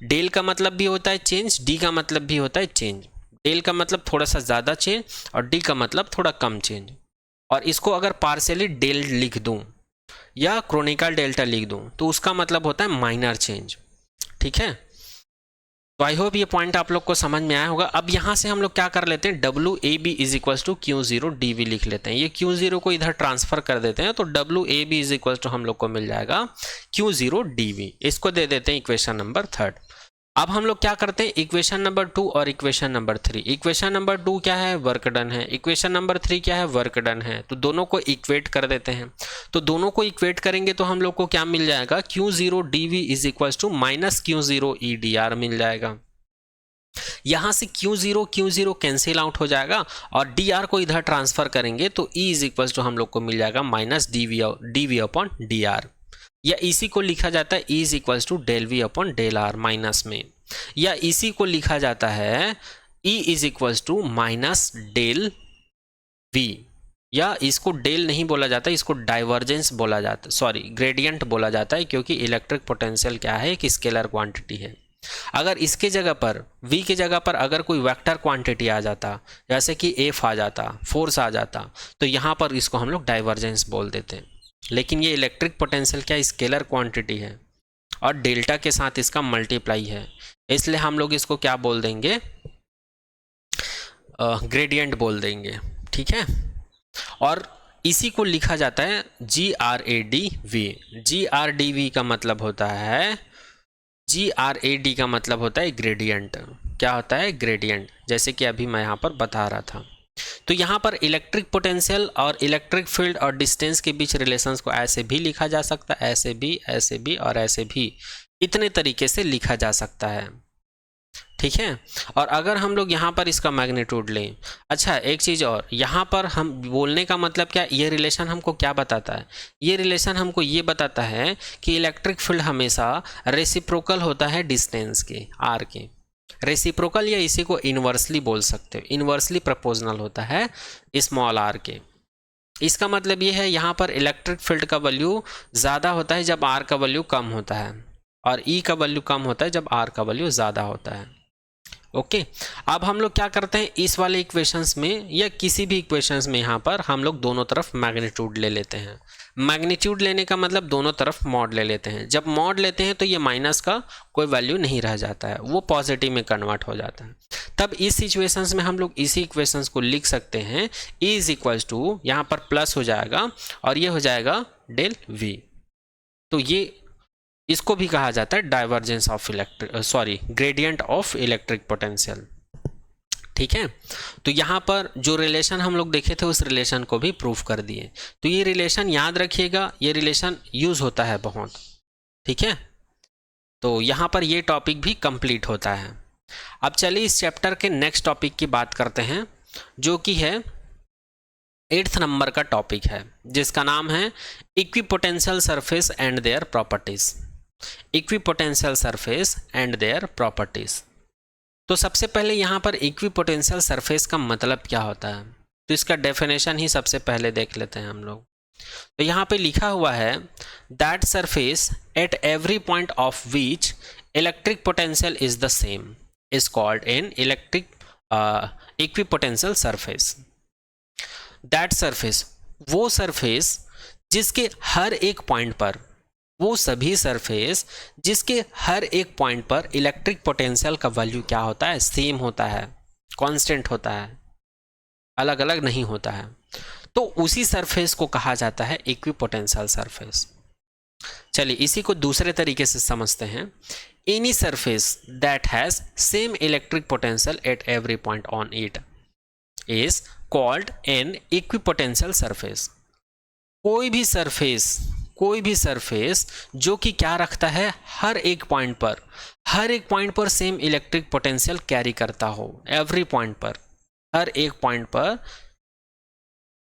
डेल का मतलब भी होता है चेंज, डी का मतलब भी होता है चेंज। डेल का मतलब थोड़ा सा ज़्यादा चेंज और डी का मतलब थोड़ा कम चेंज। और इसको अगर पार्शियली डेल लिख दूं या क्रोनिकल डेल्टा लिख दूं तो उसका मतलब होता है माइनर चेंज। ठीक है, तो आई होप ये पॉइंट आप लोग को समझ में आया होगा। अब यहाँ से हम लोग क्या कर लेते हैं, W A B is equal to Q zero D V लिख लेते हैं। ये क्यू जीरो को इधर ट्रांसफर कर देते हैं तो W A B is equal to हम लोग को मिल जाएगा क्यू जीरो डी वी। इसको दे देते हैं इक्वेशन नंबर 3। अब हम लोग क्या करते हैं, इक्वेशन नंबर 2 और इक्वेशन नंबर 3। इक्वेशन नंबर 2 क्या है, वर्क डन है। इक्वेशन नंबर 3 क्या है, वर्क डन है। तो दोनों को इक्वेट कर देते हैं। तो दोनों को इक्वेट करेंगे तो हम लोग को क्या मिल जाएगा, Q zero D V is equal to minus Q zero E D R मिल जाएगा। यहां से क्यू जीरो कैंसिल आउट हो जाएगा और डी आर को इधर ट्रांसफर करेंगे तो ई इज इक्वल टू हम लोग को मिल जाएगा minus D V upon D R, या इसी को लिखा जाता है E is equal to del V upon del R minus में, या इसी को लिखा जाता है E is equal to minus del V, या इसको डेल नहीं बोला जाता, इसको डाइवर्जेंस बोला जाता, सॉरी ग्रेडियंट बोला जाता है, क्योंकि इलेक्ट्रिक पोटेंशियल क्या है, एक स्केलर क्वांटिटी है। अगर इसके जगह पर v के जगह पर अगर कोई वेक्टर क्वांटिटी आ जाता, जैसे कि f आ जाता, फोर्स आ जाता, तो यहाँ पर इसको हम लोग डाइवर्जेंस बोल देते हैं। लेकिन ये इलेक्ट्रिक पोटेंशियल क्या स्केलर क्वांटिटी है और डेल्टा के साथ इसका मल्टीप्लाई है, इसलिए हम लोग इसको क्या बोल देंगे, ग्रेडियंट बोल देंगे। ठीक है, और इसी को लिखा जाता है G R A D V. G R D V का मतलब होता है, जी आर ए डी का मतलब होता है ग्रेडियंट। क्या होता है, ग्रेडियंट, जैसे कि अभी मैं यहाँ पर बता रहा था। तो यहाँ पर इलेक्ट्रिक पोटेंशियल और इलेक्ट्रिक फील्ड और डिस्टेंस के बीच रिलेशंस को ऐसे भी लिखा जा सकता है, ऐसे भी और ऐसे भी, इतने तरीके से लिखा जा सकता है। ठीक है, और अगर हम लोग यहाँ पर इसका मैग्नीट्यूड लें, अच्छा एक चीज़ और, यहाँ पर हम बोलने का मतलब क्या, ये रिलेशन हमको क्या बताता है, ये रिलेशन हमको ये बताता है कि इलेक्ट्रिक फील्ड हमेशा रेसिप्रोकल होता है डिस्टेंस के, आर के, रेसिप्रोकल, या इसी को इन्वर्सली बोल सकते हो, इन्वर्सली प्रोपोर्शनल होता है स्मॉल आर के। इसका मतलब ये है यहाँ पर इलेक्ट्रिक फील्ड का वैल्यू ज़्यादा होता है जब आर का वैल्यू कम होता है, और ई का वैल्यू कम होता है जब आर का वैल्यू ज़्यादा होता है। ओके, अब हम लोग क्या करते हैं, इस वाले इक्वेशंस में या किसी भी इक्वेशंस में यहाँ पर हम लोग दोनों तरफ मैग्नीट्यूड ले लेते हैं। मैग्नीट्यूड लेने का मतलब दोनों तरफ मॉड ले लेते हैं। जब मॉड लेते हैं तो ये माइनस का कोई वैल्यू नहीं रह जाता है, वो पॉजिटिव में कन्वर्ट हो जाता है। तब इस सिचुएशंस में हम लोग इसी इक्वेशंस को लिख सकते हैं, ई इज इक्वल टू, यहाँ पर प्लस हो जाएगा और ये हो जाएगा डेल वी। तो ये इसको भी कहा जाता है divergence of gradient of electric potential. ठीक है, तो यहाँ पर जो रिलेशन हम लोग देखे थे उस रिलेशन को भी प्रूफ कर दिए। तो ये रिलेशन याद रखिएगा, ये रिलेशन यूज होता है बहुत। ठीक है, तो यहाँ पर ये टॉपिक भी कंप्लीट होता है। अब चलिए इस चैप्टर के नेक्स्ट टॉपिक की बात करते हैं, जो कि है 8th नंबर का टॉपिक है, जिसका नाम है equipotential surface and their properties. Equipotential surface and their properties. तो सबसे पहले यहाँ पर इक्विपोटेंशियल सरफेस का मतलब क्या होता है, तो इसका डेफिनेशन ही सबसे पहले देख लेते हैं हम लोग। तो यहाँ पे लिखा हुआ है, that surface at every point of which electric potential is the same is called an equipotential surface. That surface, वो सरफेस जिसके हर एक पॉइंट पर, वो सभी सरफेस जिसके हर एक पॉइंट पर इलेक्ट्रिक पोटेंशियल का वैल्यू क्या होता है, सेम होता है, कांस्टेंट होता है, अलग अलग नहीं होता है, तो उसी सरफेस को कहा जाता है इक्विपोटेंशियल सरफेस। चलिए इसी को दूसरे तरीके से समझते हैं। Any surface that has same electric potential at every point on it is called an equipotential surface. कोई भी सरफेस जो कि क्या रखता है, हर एक पॉइंट पर सेम इलेक्ट्रिक पोटेंशियल कैरी करता हो, एवरी पॉइंट पर, हर एक पॉइंट पर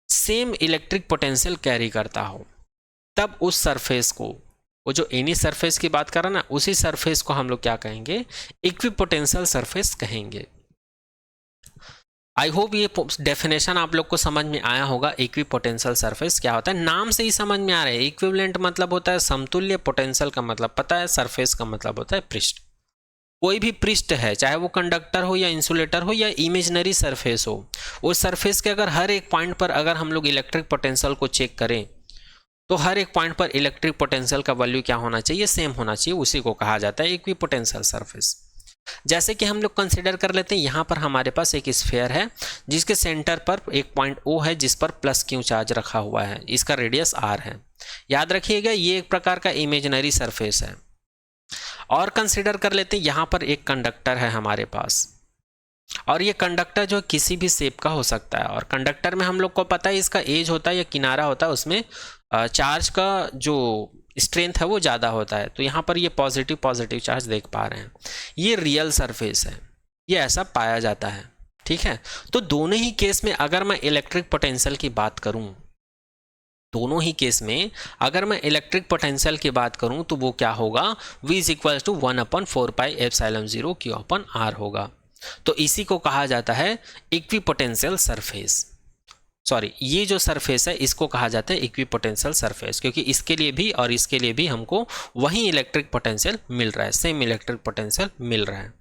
सेम इलेक्ट्रिक पोटेंशियल कैरी करता हो, तब उस सरफेस को, वो जो एनी सरफेस की बात कर रहा ना, उसी सरफेस को हम लोग क्या कहेंगे, इक्विपोटेंशियल सरफेस कहेंगे। आई होप ये डेफिनेशन आप लोग को समझ में आया होगा। इक्विपोटेंशियल सरफेस क्या होता है, नाम से ही समझ में आ रहा है। इक्विवेलेंट मतलब होता है समतुल्य, पोटेंशियल का मतलब पता है, सरफेस का मतलब होता है पृष्ठ। कोई भी पृष्ठ है, चाहे वो कंडक्टर हो या इंसुलेटर हो या इमेजिनरी सरफेस हो, उस सरफेस के अगर हर एक पॉइंट पर अगर हम लोग इलेक्ट्रिक पोटेंशियल को चेक करें तो हर एक पॉइंट पर इलेक्ट्रिक पोटेंशियल का वैल्यू क्या होना चाहिए, सेम होना चाहिए। उसी को कहा जाता है इक्विपोटेंशियल सरफेस। जैसे कि हम लोग कंसिडर कर लेते हैं, यहाँ पर हमारे पास एक स्फीयर है जिसके सेंटर पर एक पॉइंट O है जिस पर प्लस क्यू चार्ज रखा हुआ है, इसका रेडियस R है। याद रखिएगा ये एक प्रकार का इमेजिनरी सरफेस है। और कंसिडर कर लेते हैं यहाँ पर एक कंडक्टर है हमारे पास, और ये कंडक्टर जो किसी भी शेप का हो सकता है, और कंडक्टर में हम लोग को पता है इसका एज होता है या किनारा होता है, उसमें चार्ज का जो स्ट्रेंथ है वो ज़्यादा होता है। तो यहाँ पर ये पॉजिटिव पॉजिटिव चार्ज देख पा रहे हैं, ये रियल सरफेस है, ये ऐसा पाया जाता है। ठीक है, तो दोनों ही केस में अगर मैं इलेक्ट्रिक पोटेंशियल की बात करूं, दोनों ही केस में अगर मैं इलेक्ट्रिक पोटेंशियल की बात करूं तो वो क्या होगा, V is equal to 1/4πε0 Q/R होगा। तो इसी को कहा जाता है इक्विपोटेंशियल सरफेस। सॉरी, ये जो सरफेस है इसको कहा जाता है इक्विपोटेंशियल सरफेस, क्योंकि इसके लिए भी और इसके लिए भी हमको वही इलेक्ट्रिक पोटेंशियल मिल रहा है, सेम इलेक्ट्रिक पोटेंशियल मिल रहा है।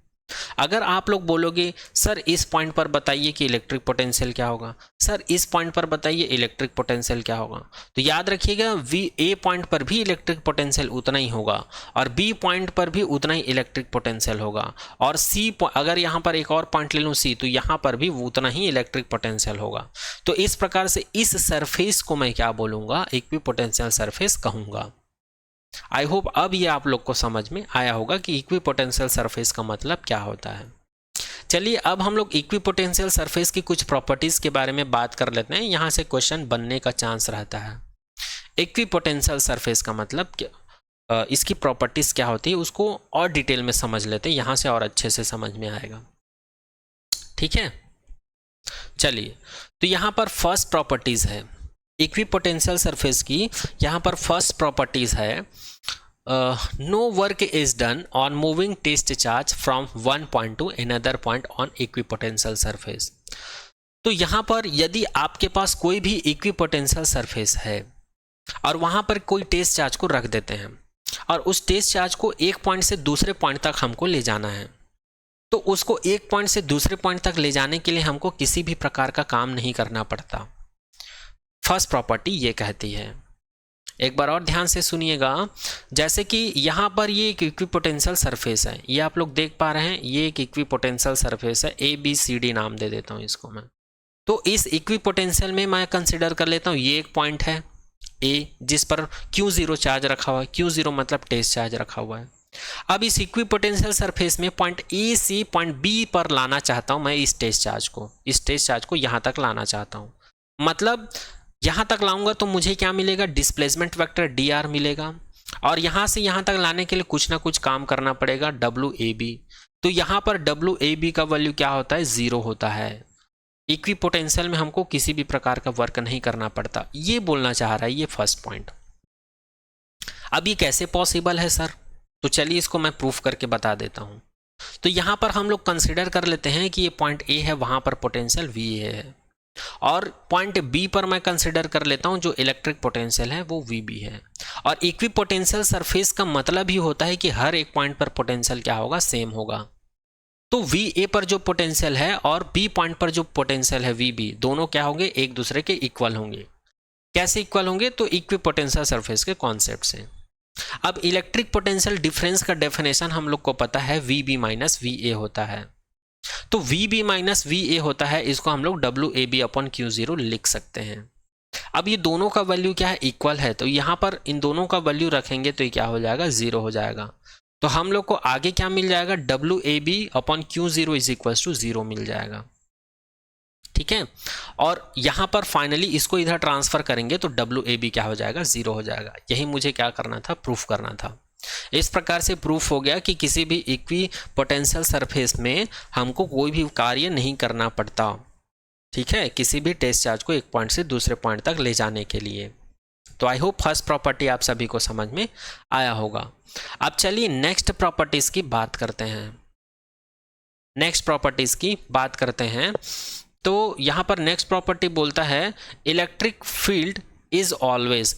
अगर आप लोग बोलोगे सर इस पॉइंट पर बताइए कि इलेक्ट्रिक पोटेंशियल क्या होगा, सर इस पॉइंट पर बताइए इलेक्ट्रिक पोटेंशियल क्या होगा, तो याद रखिएगा A पॉइंट पर भी इलेक्ट्रिक पोटेंशियल उतना ही होगा और B पॉइंट पर भी उतना ही इलेक्ट्रिक पोटेंशियल होगा, और अगर यहाँ पर एक और पॉइंट ले लूँ C, तो यहाँ पर भी उतना ही इलेक्ट्रिक पोटेंशियल होगा। तो इस प्रकार से इस सरफेस को मैं क्या बोलूँगा, इक्विपोटेंशियल सरफेस कहूँगा। आई होप अब ये आप लोग को समझ में आया होगा कि इक्विपोटेंशियल सरफेस का मतलब क्या होता है। चलिए अब हम लोग इक्विपोटेंशियल सरफेस की कुछ प्रॉपर्टीज के बारे में बात कर लेते हैं, यहाँ से क्वेश्चन बनने का चांस रहता है। इक्विपोटेंशियल सरफेस का मतलब क्या, इसकी प्रॉपर्टीज क्या होती है उसको और डिटेल में समझ लेते हैं, यहाँ से और अच्छे से समझ में आएगा। ठीक है, चलिए तो यहाँ पर फर्स्ट प्रॉपर्टीज है इक्विपोटेंशियल सरफेस की। यहाँ पर फर्स्ट प्रॉपर्टीज है no work is done on moving test charge from one point to another point on equipotential surface. तो यहाँ पर यदि आपके पास कोई भी इक्विपोटेंशियल सरफेस है और वहाँ पर कोई टेस्ट चार्ज को रख देते हैं और उस टेस्ट चार्ज को एक पॉइंट से दूसरे पॉइंट तक हमको ले जाना है, तो उसको एक पॉइंट से दूसरे पॉइंट तक ले जाने के लिए हमको किसी भी प्रकार का काम नहीं करना पड़ता। फर्स्ट प्रॉपर्टी ये कहती है। एक बार और ध्यान से सुनिएगा, जैसे कि यहाँ पर ये एक इक्विपोटेंशियल सरफेस है, ये आप लोग देख पा रहे हैं, ये एक इक्विपोटेंशियल सरफेस है, ABCD नाम दे देता हूँ इसको मैं। तो इस इक्विपोटेंशियल में मैं कंसिडर कर लेता हूँ ये एक पॉइंट है A जिस पर Q0 चार्ज रखा हुआ है, Q0 मतलब टेस्ट चार्ज रखा हुआ है। अब इस इक्विपोटेंशियल सरफेस में पॉइंट A से पॉइंट B पर लाना चाहता हूँ मैं इस टेस्ट चार्ज को यहाँ तक लाना चाहता हूँ। मतलब यहाँ तक लाऊंगा तो मुझे क्या मिलेगा, डिस्प्लेसमेंट वेक्टर dr मिलेगा, और यहाँ से यहाँ तक लाने के लिए कुछ ना कुछ काम करना पड़ेगा WAB। तो यहाँ पर WAB का वैल्यू क्या होता है, 0 होता है। इक्विपोटेंशियल में हमको किसी भी प्रकार का वर्क नहीं करना पड़ता, ये बोलना चाह रहा है ये फर्स्ट पॉइंट। अब ये कैसे पॉसिबल है सर, तो चलिए इसको मैं प्रूफ करके बता देता हूँ। तो यहाँ पर हम लोग कंसिडर कर लेते हैं कि ये पॉइंट A है, वहाँ पर पोटेंशियल VA है, और पॉइंट B पर मैं कंसिडर कर लेता हूं जो इलेक्ट्रिक पोटेंशियल है वो VB है। और इक्विपोटेंशियल सरफेस का मतलब ही होता है कि हर एक पॉइंट पर पोटेंशियल क्या होगा, सेम होगा। तो VA पर जो पोटेंशियल है और B पॉइंट पर जो पोटेंशियल है VB, दोनों क्या होंगे, एक दूसरे के इक्वल होंगे। कैसे इक्वल होंगे, तो इक्विपोटेंशियल सरफेस के कॉन्सेप्ट से। अब इलेक्ट्रिक पोटेंशियल डिफरेंस का डेफिनेशन हम लोग को पता है, VB माइनस VA होता है। तो VB माइनस VA होता है, इसको हम लोग WAB/Q0 लिख सकते हैं। अब ये दोनों का वैल्यू क्या है, इक्वल है, तो यहाँ पर इन दोनों का वैल्यू रखेंगे तो ये क्या हो जाएगा, 0 हो जाएगा। तो हम लोग को आगे क्या मिल जाएगा, WAB/Q0 इज इक्वल टू 0 मिल जाएगा। ठीक है, और यहाँ पर फाइनली इसको इधर ट्रांसफर करेंगे तो WAB क्या हो जाएगा, 0 हो जाएगा। यही मुझे क्या करना था, प्रूफ करना था। इस प्रकार से प्रूफ हो गया कि किसी भी इक्विपोटेंशियल सरफेस में हमको कोई भी कार्य नहीं करना पड़ता। ठीक है, किसी भी टेस्ट चार्ज को एक पॉइंट से दूसरे पॉइंट तक ले जाने के लिए। तो आई होप फर्स्ट प्रॉपर्टी आप सभी को समझ में आया होगा। अब चलिए नेक्स्ट प्रॉपर्टीज की बात करते हैं। तो यहाँ पर नेक्स्ट प्रॉपर्टी बोलता है electric field is always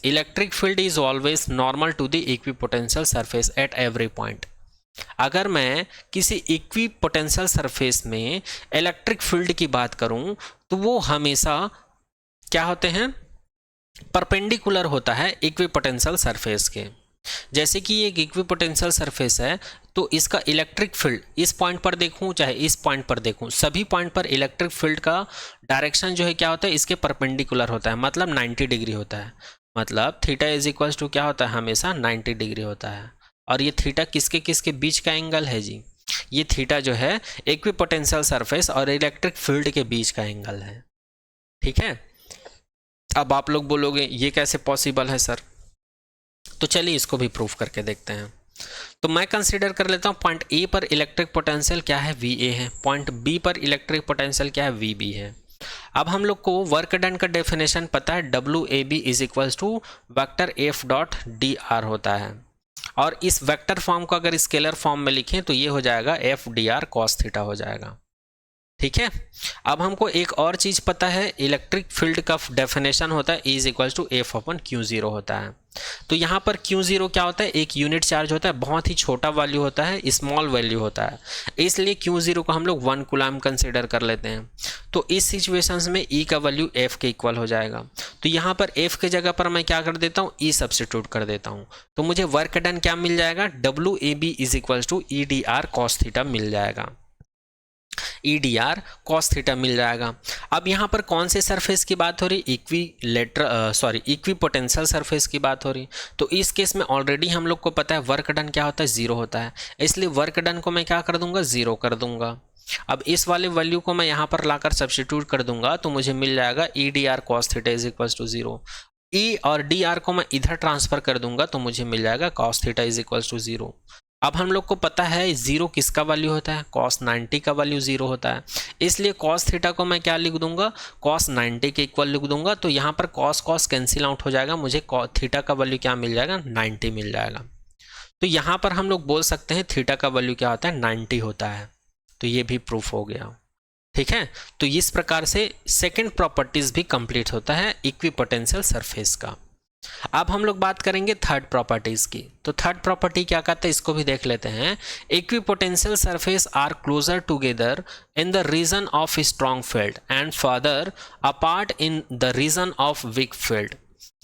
normal to the equipotential surface at every point। अगर मैं किसी इक्वी पोटेंशियल सरफेस में इलेक्ट्रिक फील्ड की बात करूं तो वो हमेशा क्या होते हैं, परपेंडिकुलर होता है इक्वी पोटेंशियल सरफेस के। जैसे कि एक इक्वी पोटेंशियल सरफेस है तो इसका इलेक्ट्रिक फील्ड इस पॉइंट पर देखूं चाहे इस पॉइंट पर देखूं, सभी पॉइंट पर इलेक्ट्रिक फील्ड का डायरेक्शन जो है क्या होता है, इसके परपेंडिकुलर होता है, मतलब 90 डिग्री होता है। मतलब थीटा इज इक्वल्स टू क्या होता है, हमेशा 90 डिग्री होता है। और ये थीटा किसके किसके बीच का एंगल है जी, ये थीटा जो है इक्वी पोटेंशियल सरफेस और इलेक्ट्रिक फील्ड के बीच का एंगल है। ठीक है, अब आप लोग बोलोगे ये कैसे पॉसिबल है सर, तो चलिए इसको भी प्रूफ करके देखते हैं। तो मैं कंसीडर कर लेता हूँ पॉइंट ए पर इलेक्ट्रिक पोटेंशियल क्या है, VA है, पॉइंट बी पर इलेक्ट्रिक पोटेंशियल क्या है, VB है। अब हम लोग को वर्क डन का डेफिनेशन पता है, WAB is equals to vector F dot DR होता है। और इस वेक्टर फॉर्म को अगर स्केलर फॉर्म में लिखें तो ये हो जाएगा FDR cos थीटा हो जाएगा। ठीक है, अब हमको एक और चीज पता है, इलेक्ट्रिक फील्ड का डेफिनेशन होता है E is equals to F upon Q0 होता है। तो यहाँ पर Q0 क्या होता है, एक यूनिट चार्ज होता है, बहुत ही छोटा वैल्यू होता है, स्मॉल वैल्यू होता है, इसलिए Q0 को हम लोग 1 कूलम कंसिडर कर लेते हैं। तो इस सिचुएशंस में E का वैल्यू F के इक्वल हो जाएगा। तो यहाँ पर F के जगह पर मैं क्या कर देता हूँ, E सब्स्टिट्यूट कर देता हूँ। तो मुझे वर्क डन क्या मिल जाएगा, WAB is equals to EDR cos theta मिल जाएगा, EDR cos थीटा मिल जाएगा। अब यहाँ पर कौन से सरफेस की बात हो रही, इक्वी पोटेंशियल सरफेस की बात हो रही। तो इस केस में ऑलरेडी हम लोग को पता है वर्क डन क्या होता है, 0 होता है, इसलिए वर्क डन को मैं क्या कर दूंगा, 0 कर दूंगा। अब इस वाले वैल्यू को मैं यहाँ पर लाकर सब्स्टिट्यूट कर दूंगा तो मुझे मिल जाएगा EDR cos theta is equal to 0। E और DR को मैं इधर ट्रांसफर कर दूंगा तो मुझे मिल जाएगा cos theta is equal to 0। अब हम लोग को पता है 0 किसका वैल्यू होता है, cos 90 का वैल्यू 0 होता है, इसलिए cos थीटा को मैं क्या लिख दूंगा, cos 90 के इक्वल लिख दूंगा। तो यहाँ पर cos कैंसिल आउट हो जाएगा, मुझे थीटा का वैल्यू क्या मिल जाएगा, 90 मिल जाएगा। तो यहाँ पर हम लोग बोल सकते हैं थीटा का वैल्यू क्या होता है, 90 होता है। तो ये भी प्रूफ हो गया। ठीक है, तो इस प्रकार से सेकेंड प्रॉपर्टीज भी कंप्लीट होता है इक्विपोटेंशियल सरफेस का। अब हम लोग बात करेंगे थर्ड प्रॉपर्टीज की। तो थर्ड प्रॉपर्टी क्या कहते हैं, इसको भी देख लेते हैं। Equipotential surface are closer together in the region of strong field and further apart in the region of weak field.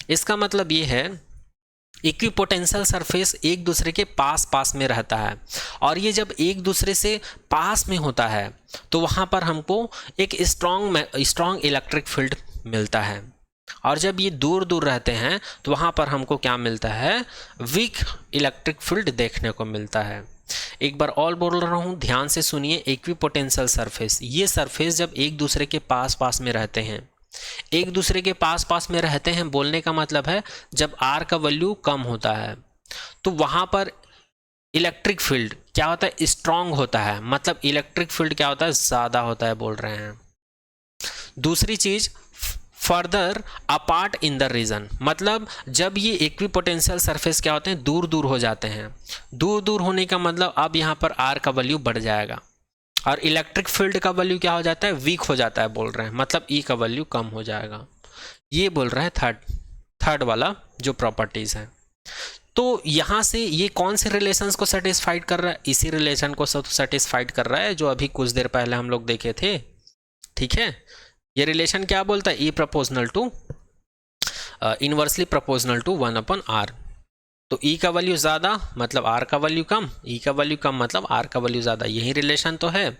इसका मतलब ये है इक्विपोटेंशियल सरफेस एक दूसरे के पास पास में रहता है, और ये जब एक दूसरे से पास में होता है तो वहाँ पर हमको एक स्ट्रॉन्ग इलेक्ट्रिक फील्ड मिलता है, और जब ये दूर दूर रहते हैं तो वहाँ पर हमको क्या मिलता है, वीक इलेक्ट्रिक फील्ड देखने को मिलता है। एक बार और बोल रहा हूँ, ध्यान से सुनिए। इक्विपोटेंशियल सरफेस, ये सरफेस जब एक दूसरे के पास पास में रहते हैं, एक दूसरे के पास पास में रहते हैं बोलने का मतलब है जब R का वैल्यू कम होता है तो वहाँ पर इलेक्ट्रिक फील्ड क्या होता है, स्ट्रॉन्ग होता है, मतलब इलेक्ट्रिक फील्ड क्या होता है, ज़्यादा होता है बोल रहे हैं। दूसरी चीज़, further apart in the region, मतलब जब ये इक्विपोटेंशियल सरफेस क्या होते हैं, दूर दूर हो जाते हैं। दूर दूर होने का मतलब अब यहाँ पर R का वैल्यू बढ़ जाएगा और इलेक्ट्रिक फील्ड का वैल्यू क्या हो जाता है, वीक हो जाता है बोल रहे हैं, मतलब E का वैल्यू कम हो जाएगा। ये बोल रहा है थर्ड वाला जो प्रॉपर्टीज है। तो यहाँ से ये कौन से रिलेशंस को सेटिस्फाइड कर रहा है, इसी रिलेशन को सेटिस्फाइड कर रहा है जो अभी कुछ देर पहले हम लोग देखे थे। ठीक है, ये रिलेशन क्या बोलता है, E proportional to inversely proportional to 1/R। तो E का वैल्यू ज़्यादा मतलब R का वैल्यू कम, E का वैल्यू कम मतलब R का वैल्यू ज़्यादा, यही रिलेशन तो है।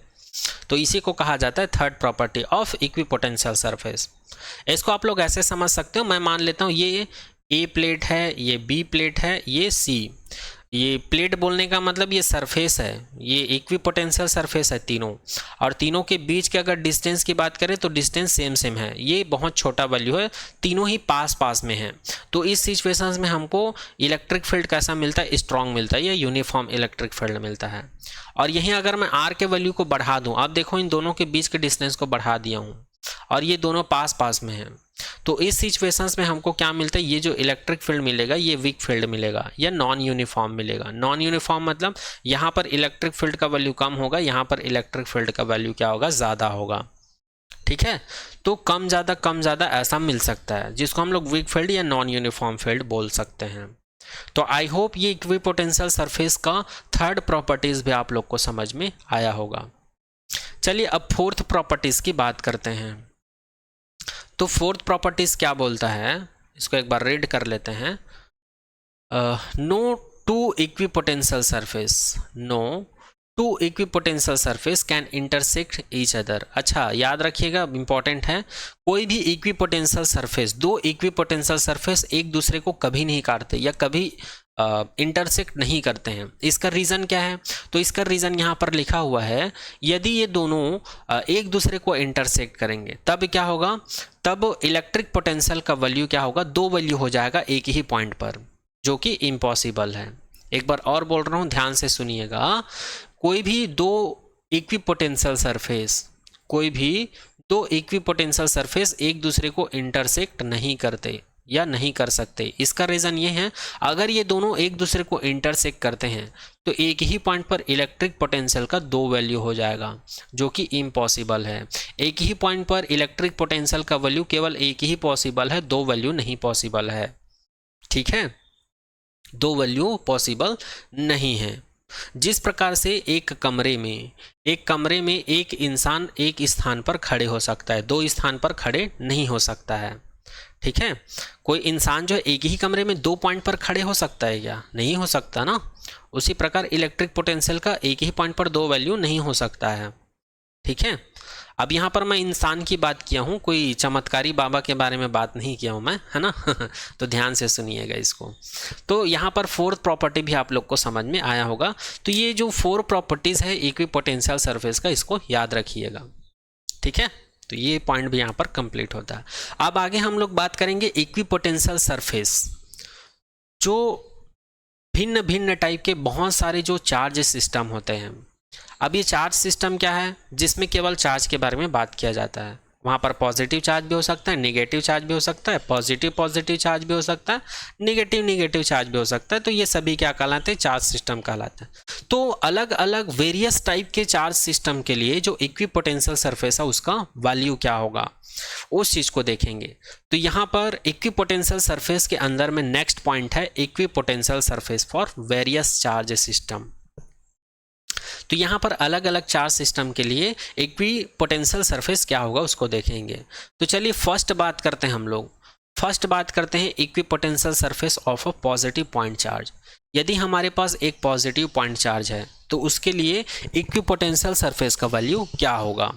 तो इसी को कहा जाता है third property of equipotential surface. इसको आप लोग ऐसे समझ सकते हो, मैं मान लेता हूँ ये A प्लेट है, ये B प्लेट है, ये C। ये प्लेट बोलने का मतलब ये सरफेस है, ये इक्विपोटेंशियल सरफेस है तीनों, और तीनों के बीच के अगर डिस्टेंस की बात करें तो डिस्टेंस सेम सेम है, ये बहुत छोटा वैल्यू है, तीनों ही पास पास में हैं। तो इस सिचुएशंस में हमको इलेक्ट्रिक फील्ड कैसा मिलता है, स्ट्रॉन्ग मिलता है, या यूनिफॉर्म इलेक्ट्रिक फील्ड मिलता है। और यहीं अगर मैं R के वैल्यू को बढ़ा दूँ, अब देखो इन दोनों के बीच के डिस्टेंस को बढ़ा दिया हूँ और ये दोनों पास पास में हैं, तो इस सिचुएशंस में हमको क्या मिलता है, ये जो इलेक्ट्रिक फील्ड मिलेगा ये वीक फील्ड मिलेगा या नॉन यूनिफॉर्म मिलेगा। नॉन यूनिफॉर्म मतलब यहाँ पर इलेक्ट्रिक फील्ड का वैल्यू कम होगा, यहाँ पर इलेक्ट्रिक फील्ड का वैल्यू क्या होगा, ज़्यादा होगा। ठीक है, तो कम ज़्यादा ऐसा मिल सकता है, जिसको हम लोग वीक फील्ड या नॉन यूनिफॉर्म फील्ड बोल सकते हैं। तो आई होप ये इक्विपोटेंशियल सरफेस का थर्ड प्रॉपर्टीज भी आप लोग को समझ में आया होगा। चलिए अब फोर्थ प्रॉपर्टीज की बात करते हैं। तो फोर्थ प्रॉपर्टीज क्या बोलता है, इसको एक बार रीड कर लेते हैं। No two equipotential surface, no two equipotential surface can intersect each other. अच्छा याद रखिएगा, इंपॉर्टेंट है, कोई भी इक्विपोटेंशियल सरफेस, दो इक्विपोटेंशियल सरफेस एक दूसरे को कभी नहीं काटते या कभी इंटरसेक्ट नहीं करते हैं। इसका रीज़न क्या है? तो इसका रीज़न यहाँ पर लिखा हुआ है, यदि ये दोनों एक दूसरे को इंटरसेक्ट करेंगे तब क्या होगा, तब इलेक्ट्रिक पोटेंशियल का वैल्यू क्या होगा, दो वैल्यू हो जाएगा एक ही पॉइंट पर, जो कि इम्पॉसिबल है। एक बार और बोल रहा हूँ, ध्यान से सुनिएगा, कोई भी दो इक्विपोटेंशियल सरफेस, कोई भी दो इक्विपोटेंशियल सरफेस एक दूसरे को इंटरसेक्ट नहीं करते या नहीं कर सकते। इसका रीज़न ये है, अगर ये दोनों एक दूसरे को इंटरसेक्ट करते हैं तो एक ही पॉइंट पर इलेक्ट्रिक पोटेंशियल का दो वैल्यू हो जाएगा, जो कि इम्पॉसिबल है। एक ही पॉइंट पर इलेक्ट्रिक पोटेंशियल का वैल्यू केवल एक ही पॉसिबल है, दो वैल्यू नहीं पॉसिबल है। ठीक है, दो वैल्यू पॉसिबल नहीं है। जिस प्रकार से एक कमरे में एक इंसान एक स्थान पर खड़े हो सकता है, दो स्थान पर खड़े नहीं हो सकता है। ठीक है, कोई इंसान जो है एक ही कमरे में दो पॉइंट पर खड़े हो सकता है क्या? नहीं हो सकता ना। उसी प्रकार इलेक्ट्रिक पोटेंशियल का एक ही पॉइंट पर दो वैल्यू नहीं हो सकता है। ठीक है, अब यहाँ पर मैं इंसान की बात किया हूँ, कोई चमत्कारी बाबा के बारे में बात नहीं किया हूँ मैं, है ना। तो ध्यान से सुनिएगा इसको। तो यहाँ पर फोर्थ प्रॉपर्टी भी आप लोग को समझ में आया होगा। तो ये जो फोर प्रॉपर्टीज़ है इक्विपोटेंशियल सरफेस का, इसको याद रखिएगा। ठीक है, तो ये पॉइंट भी यहाँ पर कंप्लीट होता है। अब आगे हम लोग बात करेंगे इक्विपोटेंशियल सरफेस, जो भिन्न भिन्न टाइप के बहुत सारे जो चार्ज सिस्टम होते हैं। अब ये चार्ज सिस्टम क्या है, जिसमें केवल चार्ज के बारे में बात किया जाता है। वहाँ पर पॉजिटिव चार्ज भी हो सकता है, नेगेटिव चार्ज भी हो सकता है, पॉजिटिव चार्ज भी हो सकता है, नेगेटिव चार्ज भी हो सकता है। तो ये सभी क्या कहलाते हैं, चार्ज सिस्टम कहलाते हैं। तो अलग अलग वेरियस टाइप के चार्ज सिस्टम के लिए जो इक्विपोटेंशियल सरफेस है उसका वैल्यू क्या होगा, उस चीज़ को देखेंगे। तो यहाँ पर इक्विपोटेंशियल सरफेस के अंदर में नेक्स्ट पॉइंट है equipotential surface for various charge system. तो यहाँ पर अलग अलग चार्ज सिस्टम के लिए इक्विपोटेंशियल सरफेस क्या होगा उसको देखेंगे। तो चलिए फर्स्ट बात करते हैं हम लोग। फर्स्ट बात करते हैं equipotential surface of a positive point charge. यदि हमारे पास एक पॉजिटिव पॉइंट चार्ज है तो उसके लिए इक्विपोटेंशियल सरफेस का वैल्यू क्या होगा।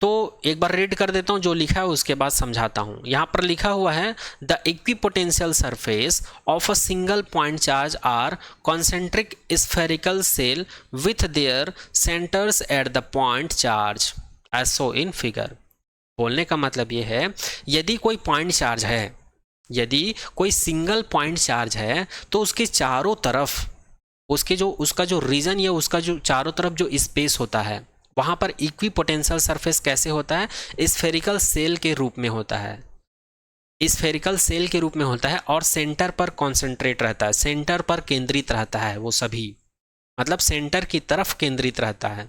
तो एक बार रीड कर देता हूँ जो लिखा है, उसके बाद समझाता हूँ। यहाँ पर लिखा हुआ है, the equipotential surface of a single point charge are concentric spherical shell with their centres at the point charge as so in figure. बोलने का मतलब ये है, यदि कोई पॉइंट चार्ज है, यदि कोई सिंगल पॉइंट चार्ज है, तो उसके चारों तरफ उसका जो रीजन या उसका जो चारों तरफ जो स्पेस होता है, वहाँ पर इक्विपोटेंशियल सरफेस कैसे होता है, स्फेरिकल सेल के रूप में होता है। स्फेरिकल सेल के रूप में होता है और सेंटर पर कॉन्सेंट्रेट रहता है, सेंटर पर केंद्रित रहता है। वो सभी मतलब सेंटर की तरफ केंद्रित रहता है।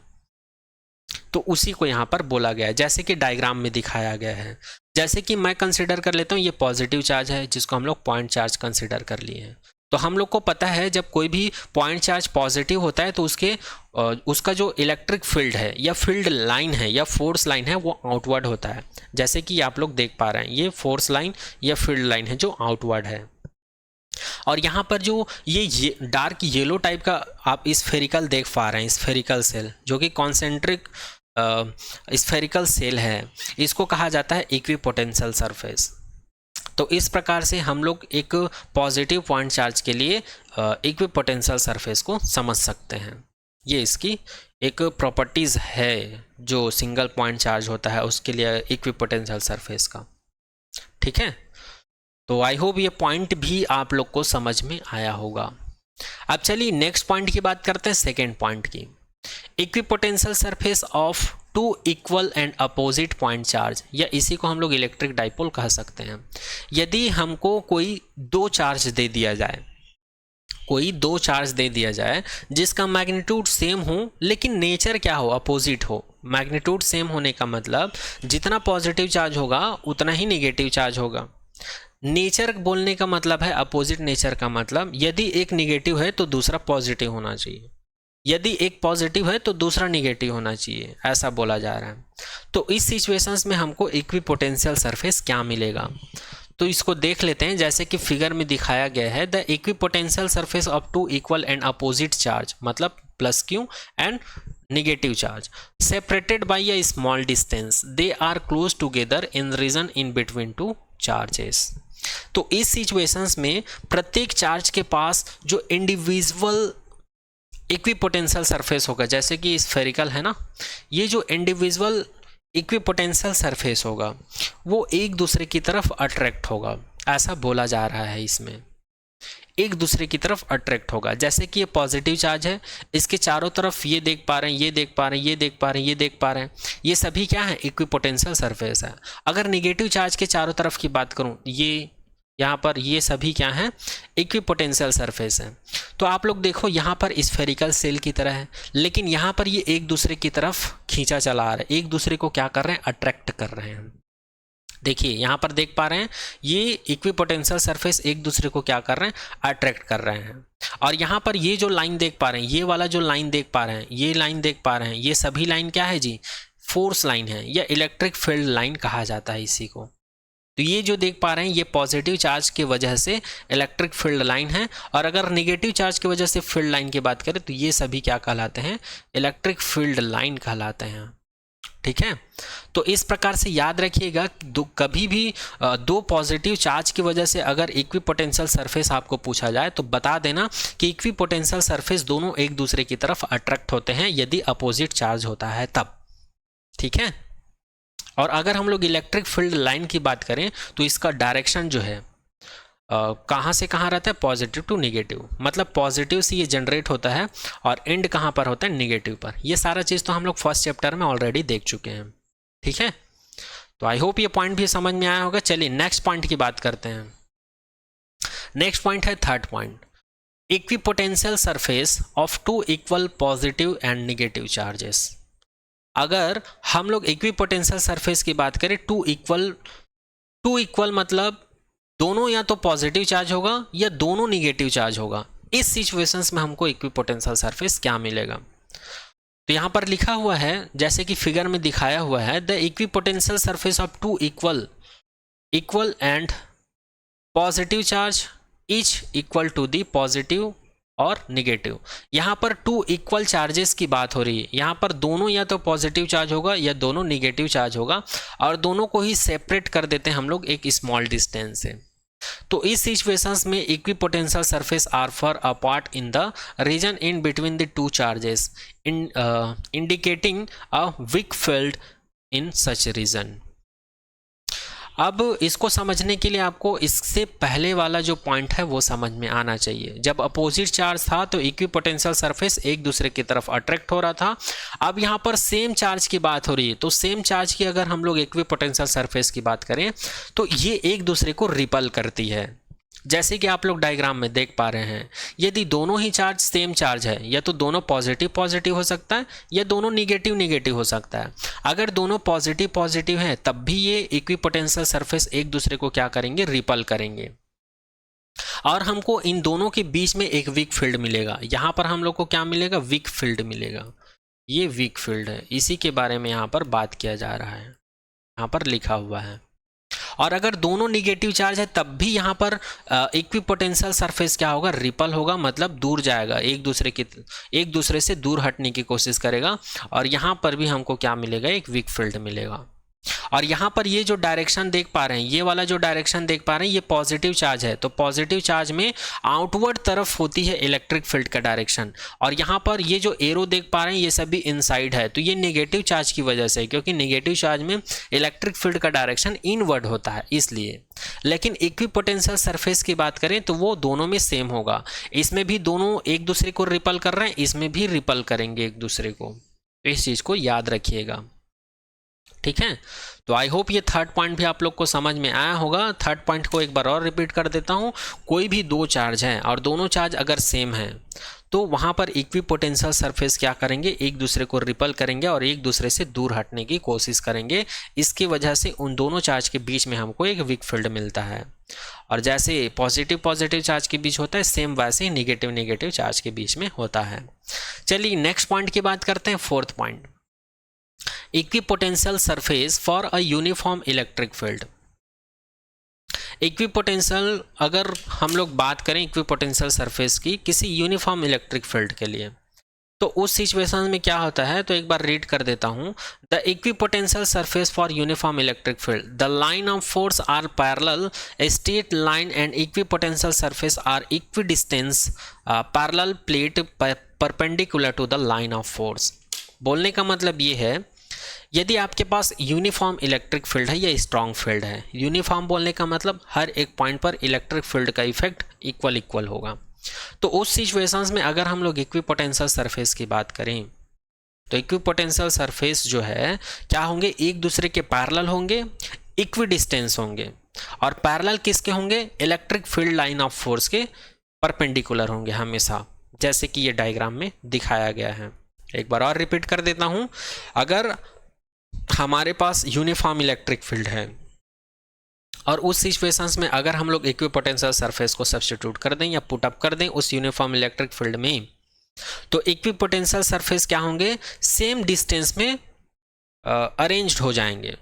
तो उसी को यहाँ पर बोला गया है, जैसे कि डायग्राम में दिखाया गया है। जैसे कि मैं कंसिडर कर लेता हूँ ये पॉजिटिव चार्ज है, जिसको हम लोग पॉइंट चार्ज कंसिडर कर लिए हैं। तो हम लोग को पता है जब कोई भी पॉइंट चार्ज पॉजिटिव होता है तो उसका जो इलेक्ट्रिक फील्ड है या फील्ड लाइन है या फोर्स लाइन है वो आउटवर्ड होता है। जैसे कि आप लोग देख पा रहे हैं, ये फोर्स लाइन या फील्ड लाइन है जो आउटवर्ड है। और यहाँ पर जो ये डार्क येलो टाइप का आप स्फेरिकल देख पा रहे हैं, स्फेरिकल सेल, जो कि कॉन्सेंट्रिक स्फेरिकल सेल है, इसको कहा जाता है इक्विपोटेंशियल सरफेस। तो इस प्रकार से हम लोग एक पॉजिटिव पॉइंट चार्ज के लिए इक्विपोटेंशियल सरफेस को समझ सकते हैं। ये इसकी एक प्रॉपर्टीज़ है जो सिंगल पॉइंट चार्ज होता है उसके लिए इक्विपोटेंशियल सरफेस का। ठीक है, तो आई होप ये पॉइंट भी आप लोग को समझ में आया होगा। अब चलिए नेक्स्ट पॉइंट की बात करते हैं, सेकेंड पॉइंट की। Equipotential surface of two equal and opposite point charge, या इसी को हम लोग इलेक्ट्रिक डाइपोल कह सकते हैं। यदि हमको कोई दो चार्ज दे दिया जाए, कोई दो चार्ज दे दिया जाए जिसका मैग्नीट्यूड सेम हो लेकिन नेचर क्या हो, अपोजिट हो। मैग्नीट्यूड सेम होने का मतलब जितना पॉजिटिव चार्ज होगा उतना ही नेगेटिव चार्ज होगा। नेचर बोलने का मतलब है अपोजिट नेचर का मतलब, यदि एक निगेटिव है तो दूसरा पॉजिटिव होना चाहिए, यदि एक पॉजिटिव है तो दूसरा निगेटिव होना चाहिए, ऐसा बोला जा रहा है। तो इस सिचुएशंस में हमको इक्विपोटेंशियल सरफेस क्या मिलेगा, तो इसको देख लेते हैं। जैसे कि फिगर में दिखाया गया है, the equipotential surface of two equal and opposite charge, मतलब plus Q and negative charge separated by a small distance, they are close together in region in between two charges। तो इस सिचुएशंस में प्रत्येक charge के पास जो individual equipotential surface होगा, जैसे कि स्फेरिकल है ना, ये जो इंडिविजुअल इक्विपोटेंशियल सरफेस होगा वो एक दूसरे की तरफ अट्रैक्ट होगा, ऐसा बोला जा रहा है। इसमें एक दूसरे की तरफ अट्रैक्ट होगा। जैसे कि ये पॉजिटिव चार्ज है, इसके चारों तरफ ये देख पा रहे हैं, ये देख पा रहे हैं, ये देख पा रहे हैं, ये देख पा रहे हैं, ये सभी क्या है, इक्विपोटेंशियल सरफेस है। अगर नेगेटिव चार्ज के चारों तरफ की बात करूं, ये यहाँ पर ये सभी क्या हैं, इक्विपोटेंशियल सरफेस है। तो आप लोग देखो यहाँ पर स्फेरिकल सेल की तरह है, लेकिन यहाँ पर ये एक दूसरे की तरफ खींचा चला आ रहा है, एक दूसरे को क्या कर रहे हैं, अट्रैक्ट कर रहे हैं। देखिए यहाँ पर देख पा रहे हैं, ये इक्विपोटेंशियल सरफेस एक दूसरे को क्या कर रहे हैं, अट्रैक्ट कर रहे हैं। और यहाँ पर ये जो लाइन देख पा रहे हैं, ये वाला जो लाइन देख पा रहे हैं, ये लाइन देख पा रहे हैं, ये सभी लाइन क्या है जी, फोर्स लाइन है, या इलेक्ट्रिक फील्ड लाइन कहा जाता है इसी को। तो ये जो देख पा रहे हैं, ये पॉजिटिव चार्ज की वजह से इलेक्ट्रिक फील्ड लाइन है, और अगर निगेटिव चार्ज की वजह से फील्ड लाइन की बात करें तो ये सभी क्या कहलाते हैं, इलेक्ट्रिक फील्ड लाइन कहलाते हैं। ठीक है, तो इस प्रकार से याद रखिएगा, कभी भी दो पॉजिटिव चार्ज की वजह से अगर इक्विपोटेंशियल सरफेस आपको पूछा जाए तो बता देना कि इक्विपोटेंशियल सरफेस दोनों एक दूसरे की तरफ अट्रैक्ट होते हैं यदि अपोजिट चार्ज होता है तब। ठीक है, और अगर हम लोग इलेक्ट्रिक फील्ड लाइन की बात करें तो इसका डायरेक्शन जो है कहाँ से कहाँ रहता है, पॉजिटिव टू निगेटिव, मतलब पॉजिटिव से ये जनरेट होता है और एंड कहाँ पर होता है, निगेटिव पर। ये सारा चीज़ तो हम लोग फर्स्ट चैप्टर में ऑलरेडी देख चुके हैं। ठीक है, तो आई होप ये पॉइंट भी समझ में आया होगा। चलिए नेक्स्ट पॉइंट की बात करते हैं। नेक्स्ट पॉइंट है third point, equipotential surface of two equal positive and negative charges. अगर हम लोग इक्विपोटेंशियल सरफेस की बात करें, टू इक्वल मतलब दोनों या तो पॉजिटिव चार्ज होगा या दोनों निगेटिव चार्ज होगा। इस सिचुएशंस में हमको इक्विपोटेंशियल सरफेस क्या मिलेगा, तो यहाँ पर लिखा हुआ है, जैसे कि फिगर में दिखाया हुआ है, the equipotential surface of two equal and positive charge each equal to the positive और निगेटिव। यहाँ पर टू इक्वल चार्जेस की बात हो रही है, यहाँ पर दोनों या तो पॉजिटिव चार्ज होगा या दोनों निगेटिव चार्ज होगा, और दोनों को ही सेपरेट कर देते हैं हम लोग एक स्मॉल डिस्टेंस से। तो इस सिचुएशंस में equipotential surface are far apart in the region in between the two charges indicating a weak field in such region. अब इसको समझने के लिए आपको इससे पहले वाला जो पॉइंट है वो समझ में आना चाहिए। जब अपोजिट चार्ज था तो इक्विपोटेंशियल सरफेस एक दूसरे की तरफ अट्रैक्ट हो रहा था। अब यहाँ पर सेम चार्ज की बात हो रही है, तो सेम चार्ज की अगर हम लोग इक्विपोटेंशियल सरफेस की बात करें तो ये एक दूसरे को रिपल करती है। जैसे कि आप लोग डायग्राम में देख पा रहे हैं, यदि दोनों ही चार्ज सेम चार्ज है, या तो दोनों पॉजिटिव पॉजिटिव हो सकता है या दोनों निगेटिव निगेटिव हो सकता है। अगर दोनों पॉजिटिव पॉजिटिव हैं तब भी ये इक्विपोटेंशियल सरफेस एक दूसरे को क्या करेंगे, रिपल करेंगे, और हमको इन दोनों के बीच में एक वीक फील्ड मिलेगा। यहाँ पर हम लोग को क्या मिलेगा, वीक फील्ड मिलेगा। ये वीक फील्ड है, इसी के बारे में यहाँ पर बात किया जा रहा है, यहाँ पर लिखा हुआ है। और अगर दोनों निगेटिव चार्ज है तब भी यहाँ पर इक्विपोटेंशियल सरफेस क्या होगा, रिपल होगा, मतलब दूर जाएगा, एक दूसरे से दूर हटने की कोशिश करेगा, और यहाँ पर भी हमको क्या मिलेगा, एक वीक फील्ड मिलेगा। और यहाँ पर ये जो डायरेक्शन देख पा रहे हैं, ये वाला जो डायरेक्शन देख पा रहे हैं, ये पॉजिटिव चार्ज है, तो पॉजिटिव चार्ज में आउटवर्ड तरफ होती है इलेक्ट्रिक फील्ड का डायरेक्शन। और यहाँ पर ये जो एरो देख पा रहे हैं ये सभी इनसाइड है, तो ये नेगेटिव चार्ज की वजह से, क्योंकि नेगेटिव चार्ज में इलेक्ट्रिक फील्ड का डायरेक्शन इनवर्ड होता है इसलिए। लेकिन इक्विपोटेंशियल सरफेस की बात करें तो वो दोनों में सेम होगा, इसमें भी दोनों एक दूसरे को रिपल कर रहे हैं, इसमें भी रिपल करेंगे एक दूसरे को। इस चीज़ को याद रखिएगा। ठीक है, तो आई होप ये थर्ड पॉइंट भी आप लोग को समझ में आया होगा। थर्ड पॉइंट को एक बार और रिपीट कर देता हूँ। कोई भी दो चार्ज हैं और दोनों चार्ज अगर सेम हैं तो वहाँ पर इक्विपोटेंशियल सरफेस क्या करेंगे, एक दूसरे को रिपल करेंगे और एक दूसरे से दूर हटने की कोशिश करेंगे। इसकी वजह से उन दोनों चार्ज के बीच में हमको एक वीक फील्ड मिलता है। और जैसे पॉजिटिव पॉजिटिव चार्ज के बीच होता है, सेम वैसे ही निगेटिव निगेटिव चार्ज के बीच में होता है। चलिए नेक्स्ट पॉइंट की बात करते हैं, fourth point, equipotential surface for a uniform electric field. Equipotential, अगर हम लोग बात करें इक्विपोटेंशियल सरफेस की किसी यूनिफॉर्म इलेक्ट्रिक फील्ड के लिए, तो उस सिचुएशन में क्या होता है, तो एक बार रीड कर देता हूं। The equipotential surface for uniform electric field, the line of force are parallel, a straight line and equipotential surface are equidistance parallel plate perpendicular to the line of force. बोलने का मतलब ये है, यदि आपके पास यूनिफॉर्म इलेक्ट्रिक फील्ड है या strong field है, यूनिफॉर्म बोलने का मतलब हर एक पॉइंट पर इलेक्ट्रिक फील्ड का इफेक्ट इक्वल होगा। तो उस सिचुएशंस में अगर हम लोग इक्विपोटेंशियल सरफेस की बात करें, तो इक्विपोटेंशियल सरफेस जो है क्या होंगे, एक दूसरे के पैरेलल होंगे, इक्विडिस्टेंस होंगे, और पैरेलल किसके होंगे, electric field line of force के परपेंडिकुलर होंगे हमेशा, जैसे कि ये डायग्राम में दिखाया गया है। एक बार और रिपीट कर देता हूं, अगर हमारे पास यूनिफॉर्म इलेक्ट्रिक फील्ड है और उस सिचुएशंस में अगर हम लोग इक्विपोटेंशियल सरफेस को सब्स्टिट्यूट कर दें या पुट अप कर दें उस यूनिफॉर्म इलेक्ट्रिक फील्ड में, तो इक्विपोटेंशियल सरफेस क्या होंगे, सेम डिस्टेंस में अरेंज्ड हो जाएंगे।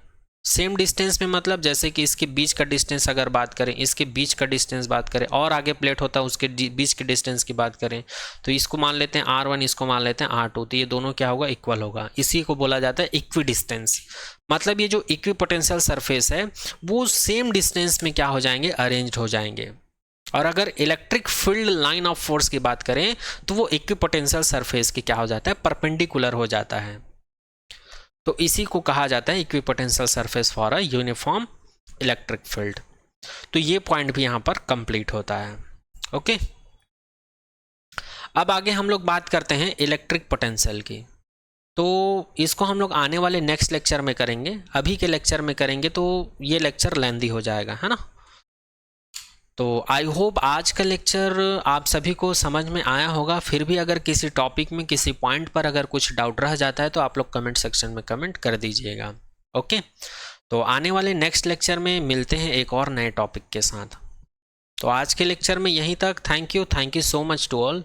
सेम डिस्टेंस में मतलब जैसे कि इसके बीच का डिस्टेंस अगर बात करें, इसके बीच का डिस्टेंस बात करें, और आगे प्लेट होता है उसके बीच के डिस्टेंस की बात करें, तो इसको मान लेते हैं R1, इसको मान लेते हैं R2, तो ये दोनों क्या होगा, इक्वल होगा। इसी को बोला जाता है इक्वी डिस्टेंस। मतलब ये जो इक्विपोटेंशियल सरफेस है वो सेम डिस्टेंस में क्या हो जाएंगे, अरेंज्ड हो जाएंगे। और अगर electric field line of force की बात करें तो वो इक्विपोटेंशियल सरफेस की क्या हो जाता है, परपेंडिकुलर हो जाता है। तो इसी को कहा जाता है equipotential surface for a uniform electric field. तो ये पॉइंट भी यहां पर कंप्लीट होता है। ओके, अब आगे हम लोग बात करते हैं इलेक्ट्रिक पोटेंशियल की। तो इसको हम लोग आने वाले नेक्स्ट लेक्चर में करेंगे, अभी के लेक्चर में करेंगे तो ये लेक्चर लेंथी हो जाएगा, है ना। तो आई होप आज का लेक्चर आप सभी को समझ में आया होगा। फिर भी अगर किसी टॉपिक में किसी पॉइंट पर अगर कुछ डाउट रह जाता है तो आप लोग कमेंट सेक्शन में कमेंट कर दीजिएगा। ओके, तो आने वाले नेक्स्ट लेक्चर में मिलते हैं एक और नए टॉपिक के साथ। तो आज के लेक्चर में यहीं तक। Thank you so much to all.